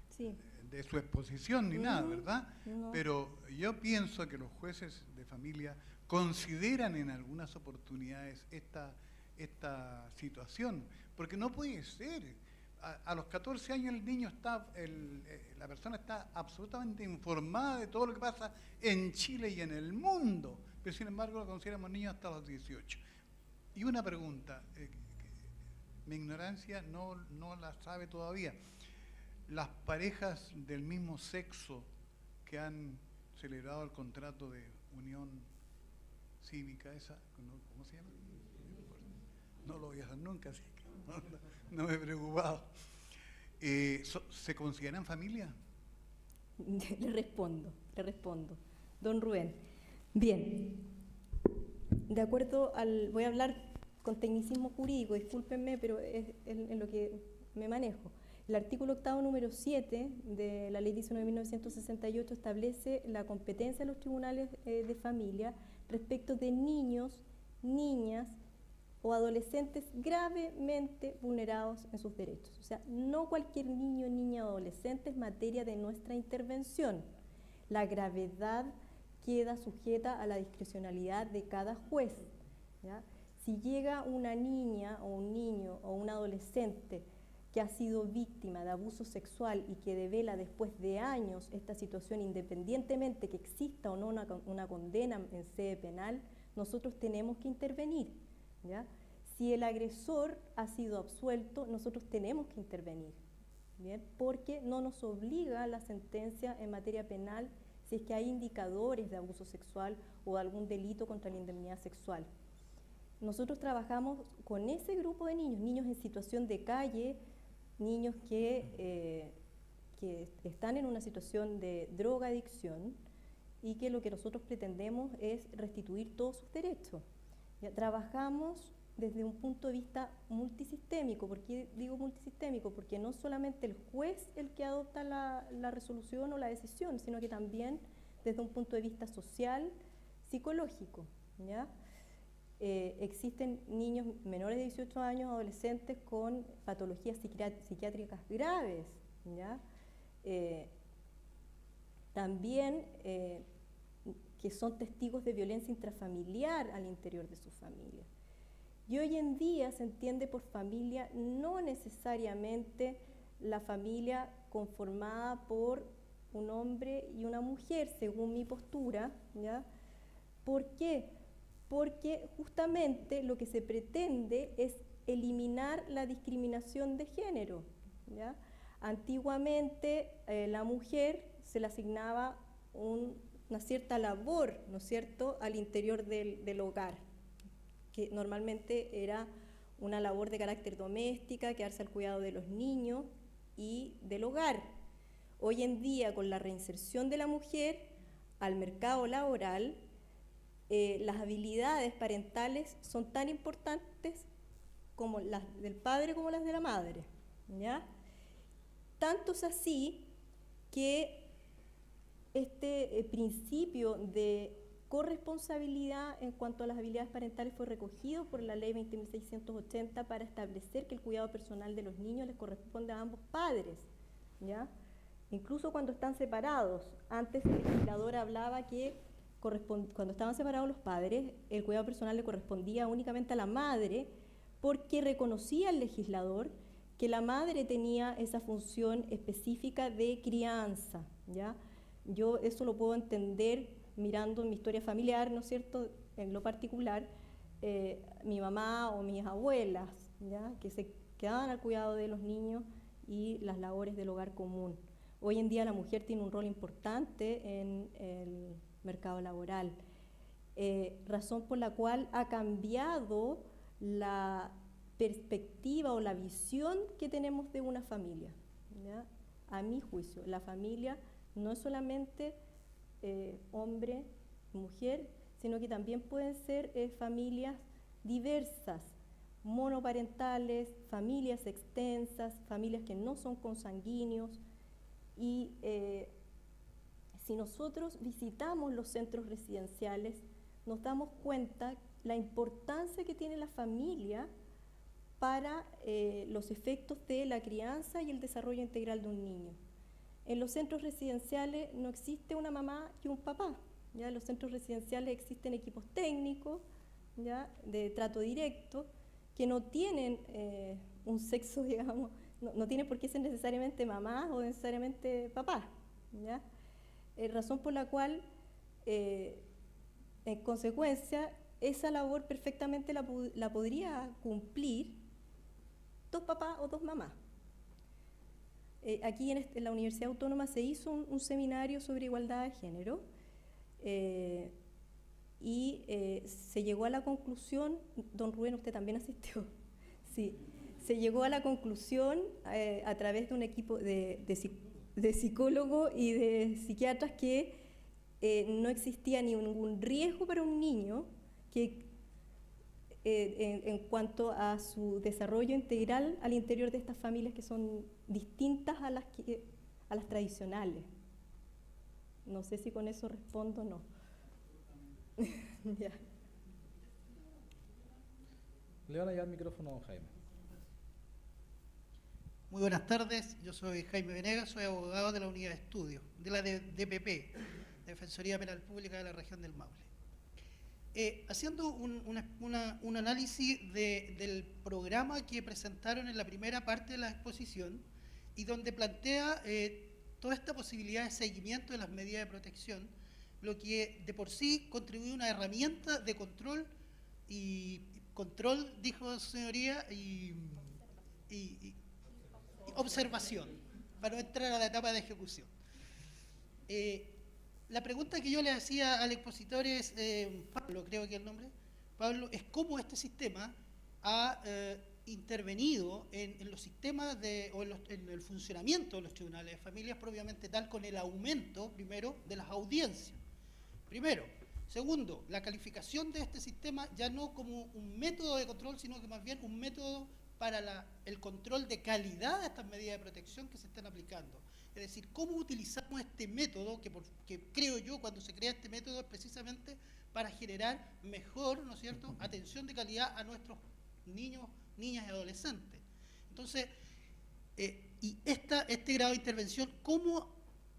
Sí. de su exposición ni nada, ¿verdad? No. Pero yo pienso que los jueces de familia consideran en algunas oportunidades esta situación, porque no puede ser. A los 14 años el niño está, la persona está absolutamente informada de todo lo que pasa en Chile y en el mundo, pero sin embargo lo consideramos niños hasta los 18. Y una pregunta, mi ignorancia no la sabe todavía. Las parejas del mismo sexo que han celebrado el contrato de unión cívica, ¿cómo se llama? No lo voy a hacer nunca, así que no me he preocupado. ¿Se consideran familia? Le respondo. Don Rubén, bien, de acuerdo voy a hablar con tecnicismo jurídico, discúlpenme, pero es en lo que me manejo. El artículo 8º, número 7 de la Ley 19.968 establece la competencia de los tribunales de familia respecto de niños, niñas o adolescentes gravemente vulnerados en sus derechos. O sea, no cualquier niño, niña o adolescente es materia de nuestra intervención. La gravedad queda sujeta a la discrecionalidad de cada juez, ¿ya? Si llega una niña o un niño o un adolescente que ha sido víctima de abuso sexual y que devela después de años esta situación, independientemente que exista o no una condena en sede penal, nosotros tenemos que intervenir, ¿ya? Si el agresor ha sido absuelto, nosotros tenemos que intervenir, ¿bien? Porque no nos obliga la sentencia en materia penal si es que hay indicadores de abuso sexual o algún delito contra la indemnidad sexual. Nosotros trabajamos con ese grupo de niños, niños en situación de calle, niños que están en una situación de drogadicción y que lo que nosotros pretendemos es restituir todos sus derechos. Ya, trabajamos desde un punto de vista multisistémico. ¿Por qué digo multisistémico? Porque no solamente el juez el que adopta la resolución o la decisión, sino que también desde un punto de vista social, psicológico, ¿ya? Existen niños menores de 18 años, adolescentes con patologías psiquiátricas graves, ¿ya? También que son testigos de violencia intrafamiliar al interior de su familia. Y hoy en día se entiende por familia no necesariamente la familia conformada por un hombre y una mujer, según mi postura, ¿ya? ¿Por qué? Porque justamente lo que se pretende es eliminar la discriminación de género, ¿ya? Antiguamente la mujer se le asignaba una cierta labor, ¿no es cierto?, al interior del hogar, que normalmente era una labor de carácter doméstica, quedarse al cuidado de los niños y del hogar. Hoy en día, con la reinserción de la mujer al mercado laboral, las habilidades parentales son tan importantes como las del padre como las de la madre, ¿ya? Tanto es así que este principio de corresponsabilidad en cuanto a las habilidades parentales fue recogido por la Ley 20.680 para establecer que el cuidado personal de los niños les corresponde a ambos padres, ¿ya? Incluso cuando están separados. Antes el legislador hablaba que cuando estaban separados los padres, el cuidado personal le correspondía únicamente a la madre, porque reconocía el legislador que la madre tenía esa función específica de crianza, ¿ya? Yo eso lo puedo entender mirando mi historia familiar, ¿no es cierto?, en lo particular, mi mamá o mis abuelas, ¿ya? Que se quedaban al cuidado de los niños y las labores del hogar común. Hoy en día la mujer tiene un rol importante en el mercado laboral, razón por la cual ha cambiado la perspectiva o la visión que tenemos de una familia, ¿ya? A mi juicio, la familia no es solamente hombre, mujer, sino que también pueden ser familias diversas, monoparentales, familias extensas, familias que no son consanguíneos. Y si nosotros visitamos los centros residenciales, nos damos cuenta la importancia que tiene la familia para los efectos de la crianza y el desarrollo integral de un niño. En los centros residenciales no existe una mamá y un papá, ¿ya? En los centros residenciales existen equipos técnicos, ¿ya? De trato directo, que no tienen un sexo, digamos, no tienen por qué ser necesariamente mamás o necesariamente papás, ¿ya? Razón por la cual, en consecuencia, esa labor perfectamente la podría cumplir dos papás o dos mamás. Aquí en la Universidad Autónoma se hizo un seminario sobre igualdad de género y se llegó a la conclusión, don Rubén, usted también asistió, sí, se llegó a la conclusión a través de un equipo de psicólogos y de psiquiatras que no existía ningún riesgo para un niño que en cuanto a su desarrollo integral al interior de estas familias que son distintas a las tradicionales. No sé si con eso respondo o no. Ya. Le van a llevar el micrófono a Jaime. Muy buenas tardes, yo soy Jaime Venegas, soy abogado de la Unidad de Estudio, de la DPP, Defensoría Penal Pública de la Región del Maule. Haciendo un análisis del programa que presentaron en la primera parte de la exposición y donde plantea toda esta posibilidad de seguimiento de las medidas de protección, lo que de por sí contribuye a una herramienta de control, dijo su señoría, y observación, para no entrar a la etapa de ejecución. La pregunta que yo le hacía al expositor es, Pablo, creo que es el nombre, Pablo, es cómo este sistema ha intervenido en los sistemas en el funcionamiento de los tribunales de familias propiamente tal, con el aumento, primero, de las audiencias. Primero. Segundo, la calificación de este sistema ya no como un método de control, sino que más bien un método para el control de calidad de estas medidas de protección que se están aplicando. Es decir, cómo utilizamos este método, que creo yo cuando se crea este método es precisamente para generar mejor, ¿no es cierto?, atención de calidad a nuestros niños, niñas y adolescentes. Entonces, y este grado de intervención, ¿cómo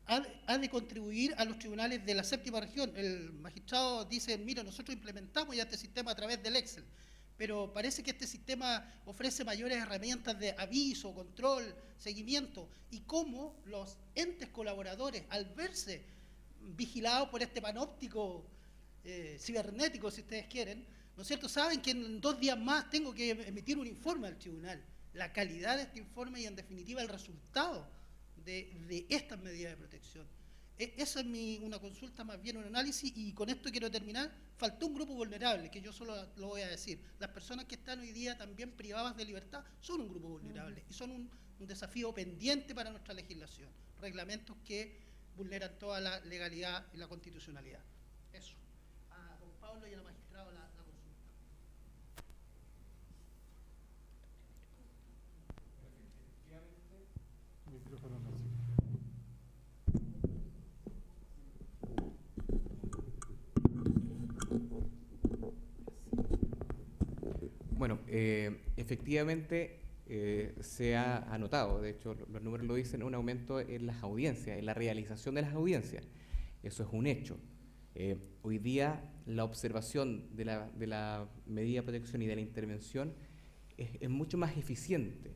ha de contribuir a los tribunales de la séptima región? El magistrado dice, mira, nosotros implementamos ya este sistema a través del Excel, pero parece que este sistema ofrece mayores herramientas de aviso, control, seguimiento, y cómo los entes colaboradores, al verse vigilados por este panóptico cibernético, si ustedes quieren, ¿no es cierto?, saben que en 2 días más tengo que emitir un informe al tribunal. La calidad de este informe y, en definitiva, el resultado de estas medidas de protección. Esa es una consulta, más bien un análisis, y con esto quiero terminar. Faltó un grupo vulnerable, que yo solo lo voy a decir. Las personas que están hoy día también privadas de libertad son un grupo vulnerable y son un desafío pendiente para nuestra legislación. Reglamentos que vulneran toda la legalidad y la constitucionalidad. Eso. A don Pablo y a la magistrada la consulta. Bueno, efectivamente se ha anotado, de hecho los números lo dicen, un aumento en las audiencias, en la realización de las audiencias. Eso es un hecho. Hoy día la observación de la medida de protección y de la intervención es mucho más eficiente.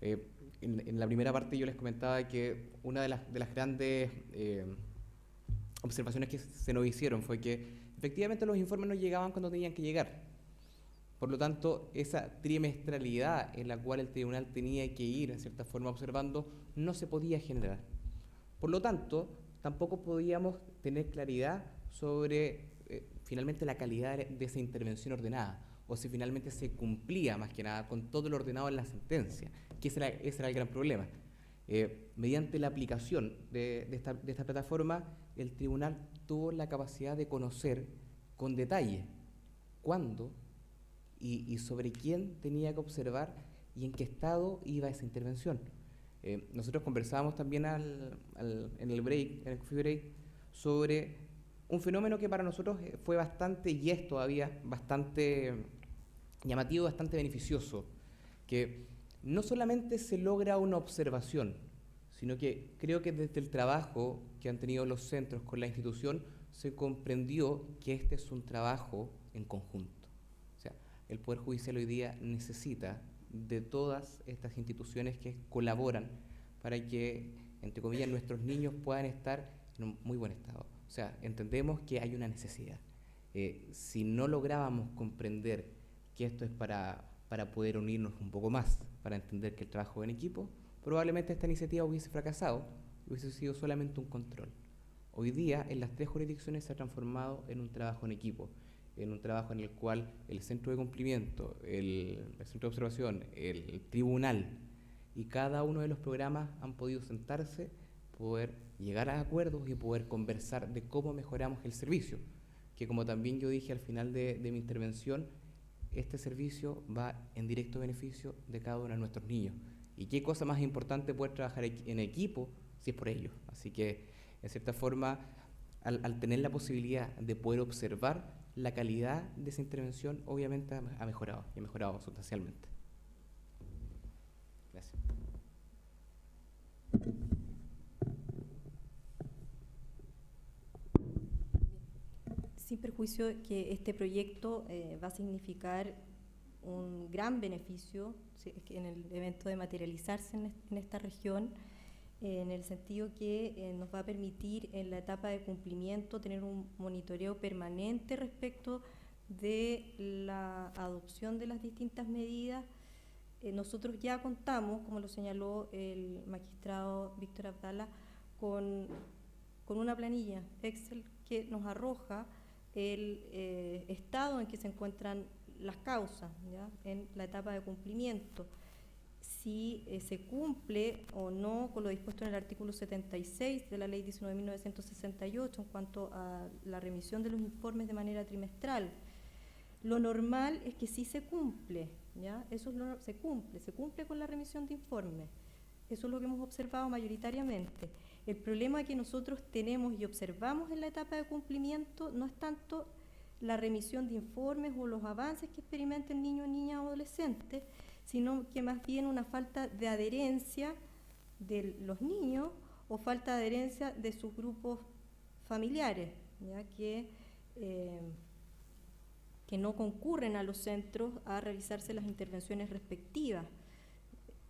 En la primera parte yo les comentaba que una de las grandes observaciones que se nos hicieron fue que efectivamente los informes no llegaban cuando tenían que llegar. Por lo tanto, esa trimestralidad en la cual el tribunal tenía que ir, en cierta forma, observando, no se podía generar. Por lo tanto, tampoco podíamos tener claridad sobre finalmente la calidad de esa intervención ordenada, o si finalmente se cumplía, más que nada, con todo lo ordenado en la sentencia, que ese era el gran problema. Mediante la aplicación de esta plataforma, el tribunal tuvo la capacidad de conocer con detalle cuándo y sobre quién tenía que observar y en qué estado iba esa intervención. Nosotros conversábamos también en el break, en el coffee break, sobre un fenómeno que para nosotros fue bastante, y es todavía bastante llamativo, bastante beneficioso, que no solamente se logra una observación, sino que creo que desde el trabajo que han tenido los centros con la institución se comprendió que este es un trabajo en conjunto. O sea, el Poder Judicial hoy día necesita de todas estas instituciones que colaboran para que, entre comillas, nuestros niños puedan estar en un muy buen estado. O sea, entendemos que hay una necesidad. Si no lográbamos comprender que esto es para poder unirnos un poco más, para entender que el trabajo en equipo, probablemente esta iniciativa hubiese fracasado, hubiese sido solamente un control. Hoy día, en las 3 jurisdicciones se ha transformado en un trabajo en equipo, en un trabajo en el cual el centro de cumplimiento, el centro de observación, el tribunal y cada uno de los programas han podido sentarse, poder llegar a acuerdos y poder conversar de cómo mejoramos el servicio, que como también yo dije al final de mi intervención, este servicio va en directo beneficio de cada uno de nuestros niños. Y qué cosa más importante poder trabajar en equipo si es por ellos. Así que, en cierta forma, al tener la posibilidad de poder observar, la calidad de esa intervención obviamente ha mejorado, y ha mejorado sustancialmente. Gracias. Sin perjuicio que este proyecto va a significar un gran beneficio en el evento de materializarse en esta región, en el sentido que nos va a permitir en la etapa de cumplimiento tener un monitoreo permanente respecto de la adopción de las distintas medidas. Nosotros ya contamos, como lo señaló el magistrado Víctor Abdala, con una planilla Excel que nos arroja el estado en que se encuentran las causas, ¿ya?, en la etapa de cumplimiento. Si se cumple o no con lo dispuesto en el artículo 76 de la Ley 19.968 en cuanto a la remisión de los informes de manera trimestral. Lo normal es que sí se cumple, ¿ya? Eso es se cumple con la remisión de informes. Eso es lo que hemos observado mayoritariamente. El problema que nosotros tenemos y observamos en la etapa de cumplimiento no es tanto la remisión de informes o los avances que experimenten niños, niñas o adolescentes, sino que más bien una falta de adherencia de los niños o falta de adherencia de sus grupos familiares, ¿ya?, que no concurren a los centros a realizarse las intervenciones respectivas.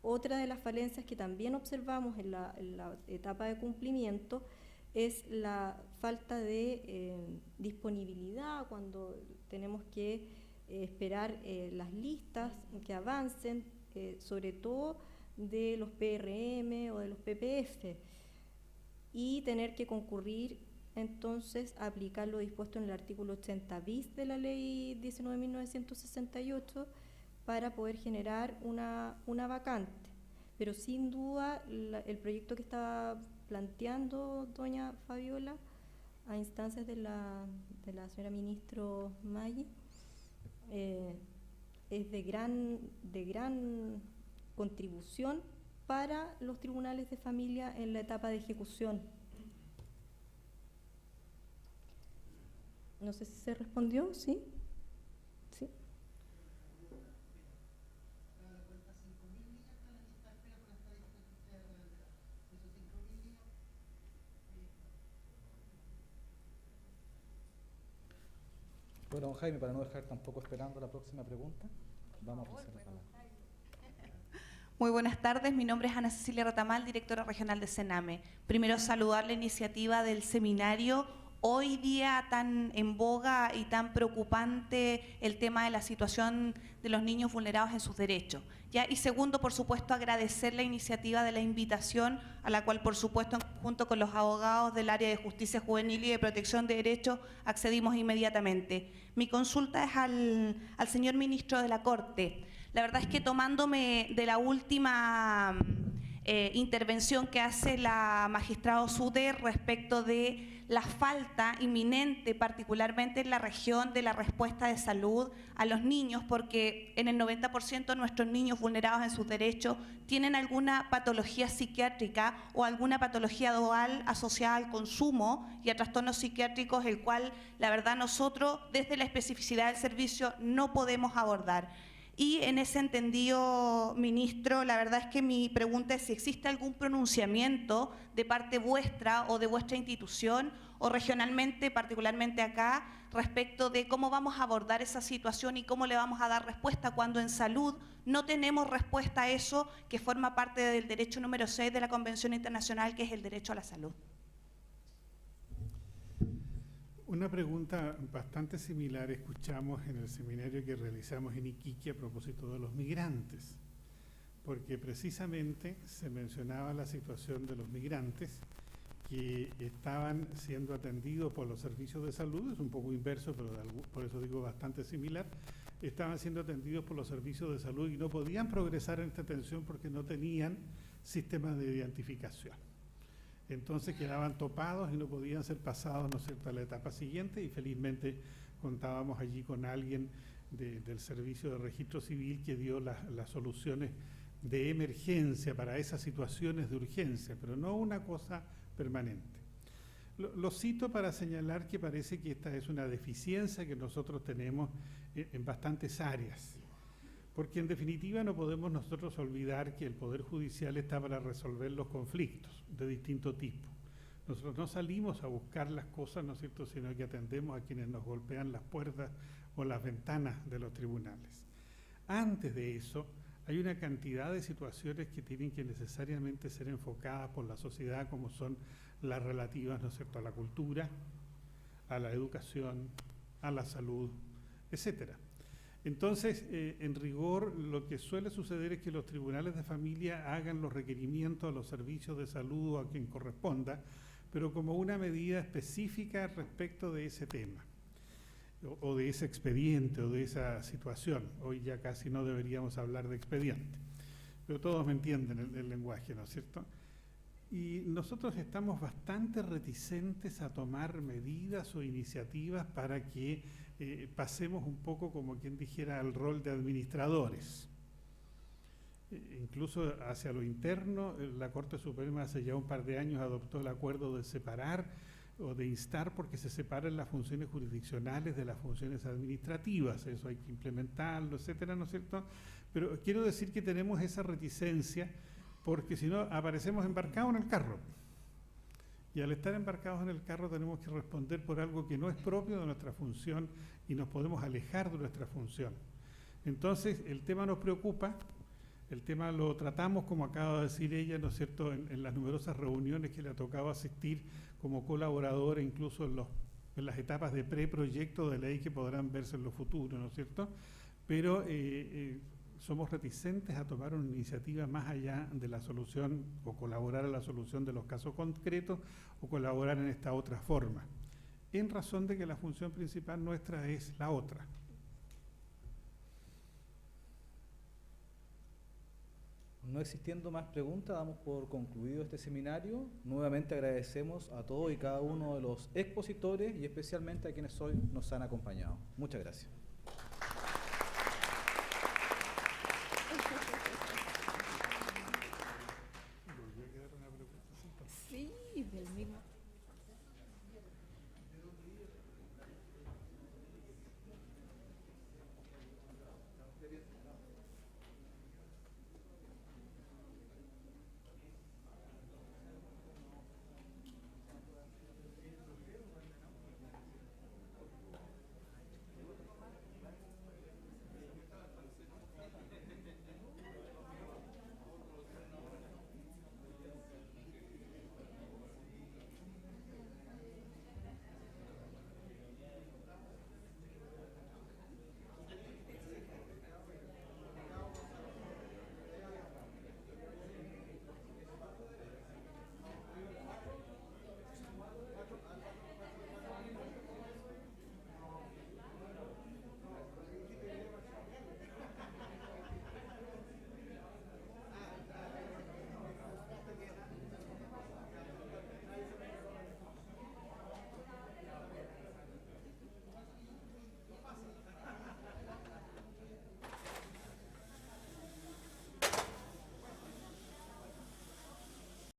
Otra de las falencias que también observamos en la etapa de cumplimiento es la falta de disponibilidad cuando tenemos que esperar las listas que avancen, sobre todo de los PRM o de los PPF, y tener que concurrir entonces a aplicar lo dispuesto en el artículo 80 bis de la Ley 19.968 para poder generar una vacante. Pero sin duda el proyecto que está planteando doña Fabiola a instancias de la señora ministro Maggi es de gran contribución para los tribunales de familia en la etapa de ejecución. No sé si se respondió, ¿sí? ¿Sí? Bueno, don Jaime, para no dejar tampoco esperando la próxima pregunta, vamos a hacer la palabra. Muy buenas tardes, mi nombre es Ana Cecilia Ratamal, directora regional de CENAME. Primero saludar la iniciativa del seminario hoy día tan en boga y tan preocupante el tema de la situación de los niños vulnerados en sus derechos. ¿Ya? Y segundo, por supuesto, agradecer la iniciativa de la invitación, a la cual, por supuesto, junto con los abogados del área de justicia juvenil y de protección de derechos, accedimos inmediatamente. Mi consulta es al señor ministro de la Corte. La verdad es que tomándome de la última intervención que hace la magistrada Suter respecto de la falta inminente, particularmente en la región, de la respuesta de salud a los niños, porque en el 90% de nuestros niños vulnerados en sus derechos tienen alguna patología psiquiátrica o alguna patología dual asociada al consumo y a trastornos psiquiátricos, el cual, la verdad, nosotros, desde la especificidad del servicio, no podemos abordar. Y en ese entendido, ministro, la verdad es que mi pregunta es si existe algún pronunciamiento de parte vuestra o de vuestra institución o regionalmente, particularmente acá, respecto de cómo vamos a abordar esa situación y cómo le vamos a dar respuesta cuando en salud no tenemos respuesta a eso que forma parte del derecho número 6 de la Convención Internacional, que es el derecho a la salud. Una pregunta bastante similar escuchamos en el seminario que realizamos en Iquique a propósito de los migrantes, porque precisamente se mencionaba la situación de los migrantes que estaban siendo atendidos por los servicios de salud, es un poco inverso, pero por eso digo bastante similar, estaban siendo atendidos por los servicios de salud y no podían progresar en esta atención porque no tenían sistemas de identificación. Entonces quedaban topados y no podían ser pasados, ¿no es cierto?, a la etapa siguiente, y felizmente contábamos allí con alguien del Servicio de Registro Civil que dio las soluciones de emergencia para esas situaciones de urgencia, pero no una cosa permanente. Lo cito para señalar que parece que esta es una deficiencia que nosotros tenemos en bastantes áreas, porque en definitiva no podemos nosotros olvidar que el Poder Judicial está para resolver los conflictos de distinto tipo. Nosotros no salimos a buscar las cosas, ¿no es cierto?, sino que atendemos a quienes nos golpean las puertas o las ventanas de los tribunales. Antes de eso, hay una cantidad de situaciones que tienen que necesariamente ser enfocadas por la sociedad, como son las relativas, ¿no es cierto?, a la cultura, a la educación, a la salud, etcétera. Entonces, en rigor, lo que suele suceder es que los tribunales de familia hagan los requerimientos a los servicios de salud o a quien corresponda, pero como una medida específica respecto de ese tema, o de ese expediente, o de esa situación. Hoy ya casi no deberíamos hablar de expediente, pero todos me entienden el lenguaje, ¿no es cierto? Y nosotros estamos bastante reticentes a tomar medidas o iniciativas para que pasemos un poco, como quien dijera, al rol de administradores. Incluso hacia lo interno, la Corte Suprema hace ya un par de años adoptó el acuerdo de separar o de instar porque se separen las funciones jurisdiccionales de las funciones administrativas. Eso hay que implementarlo, etcétera, ¿no es cierto? Pero quiero decir que tenemos esa reticencia porque si no aparecemos embarcados en el carro. Y al estar embarcados en el carro tenemos que responder por algo que no es propio de nuestra función y nos podemos alejar de nuestra función. Entonces, el tema nos preocupa, el tema lo tratamos, como acaba de decir ella, ¿no es cierto?, en las numerosas reuniones que le ha tocado asistir como colaboradora, incluso en las etapas de preproyecto de ley que podrán verse en lo futuro, ¿no es cierto? Pero somos reticentes a tomar una iniciativa más allá de la solución o colaborar a la solución de los casos concretos o colaborar en esta otra forma, en razón de que la función principal nuestra es la otra. No existiendo más preguntas, damos por concluido este seminario. Nuevamente agradecemos a todos y cada uno de los expositores y especialmente a quienes hoy nos han acompañado. Muchas gracias.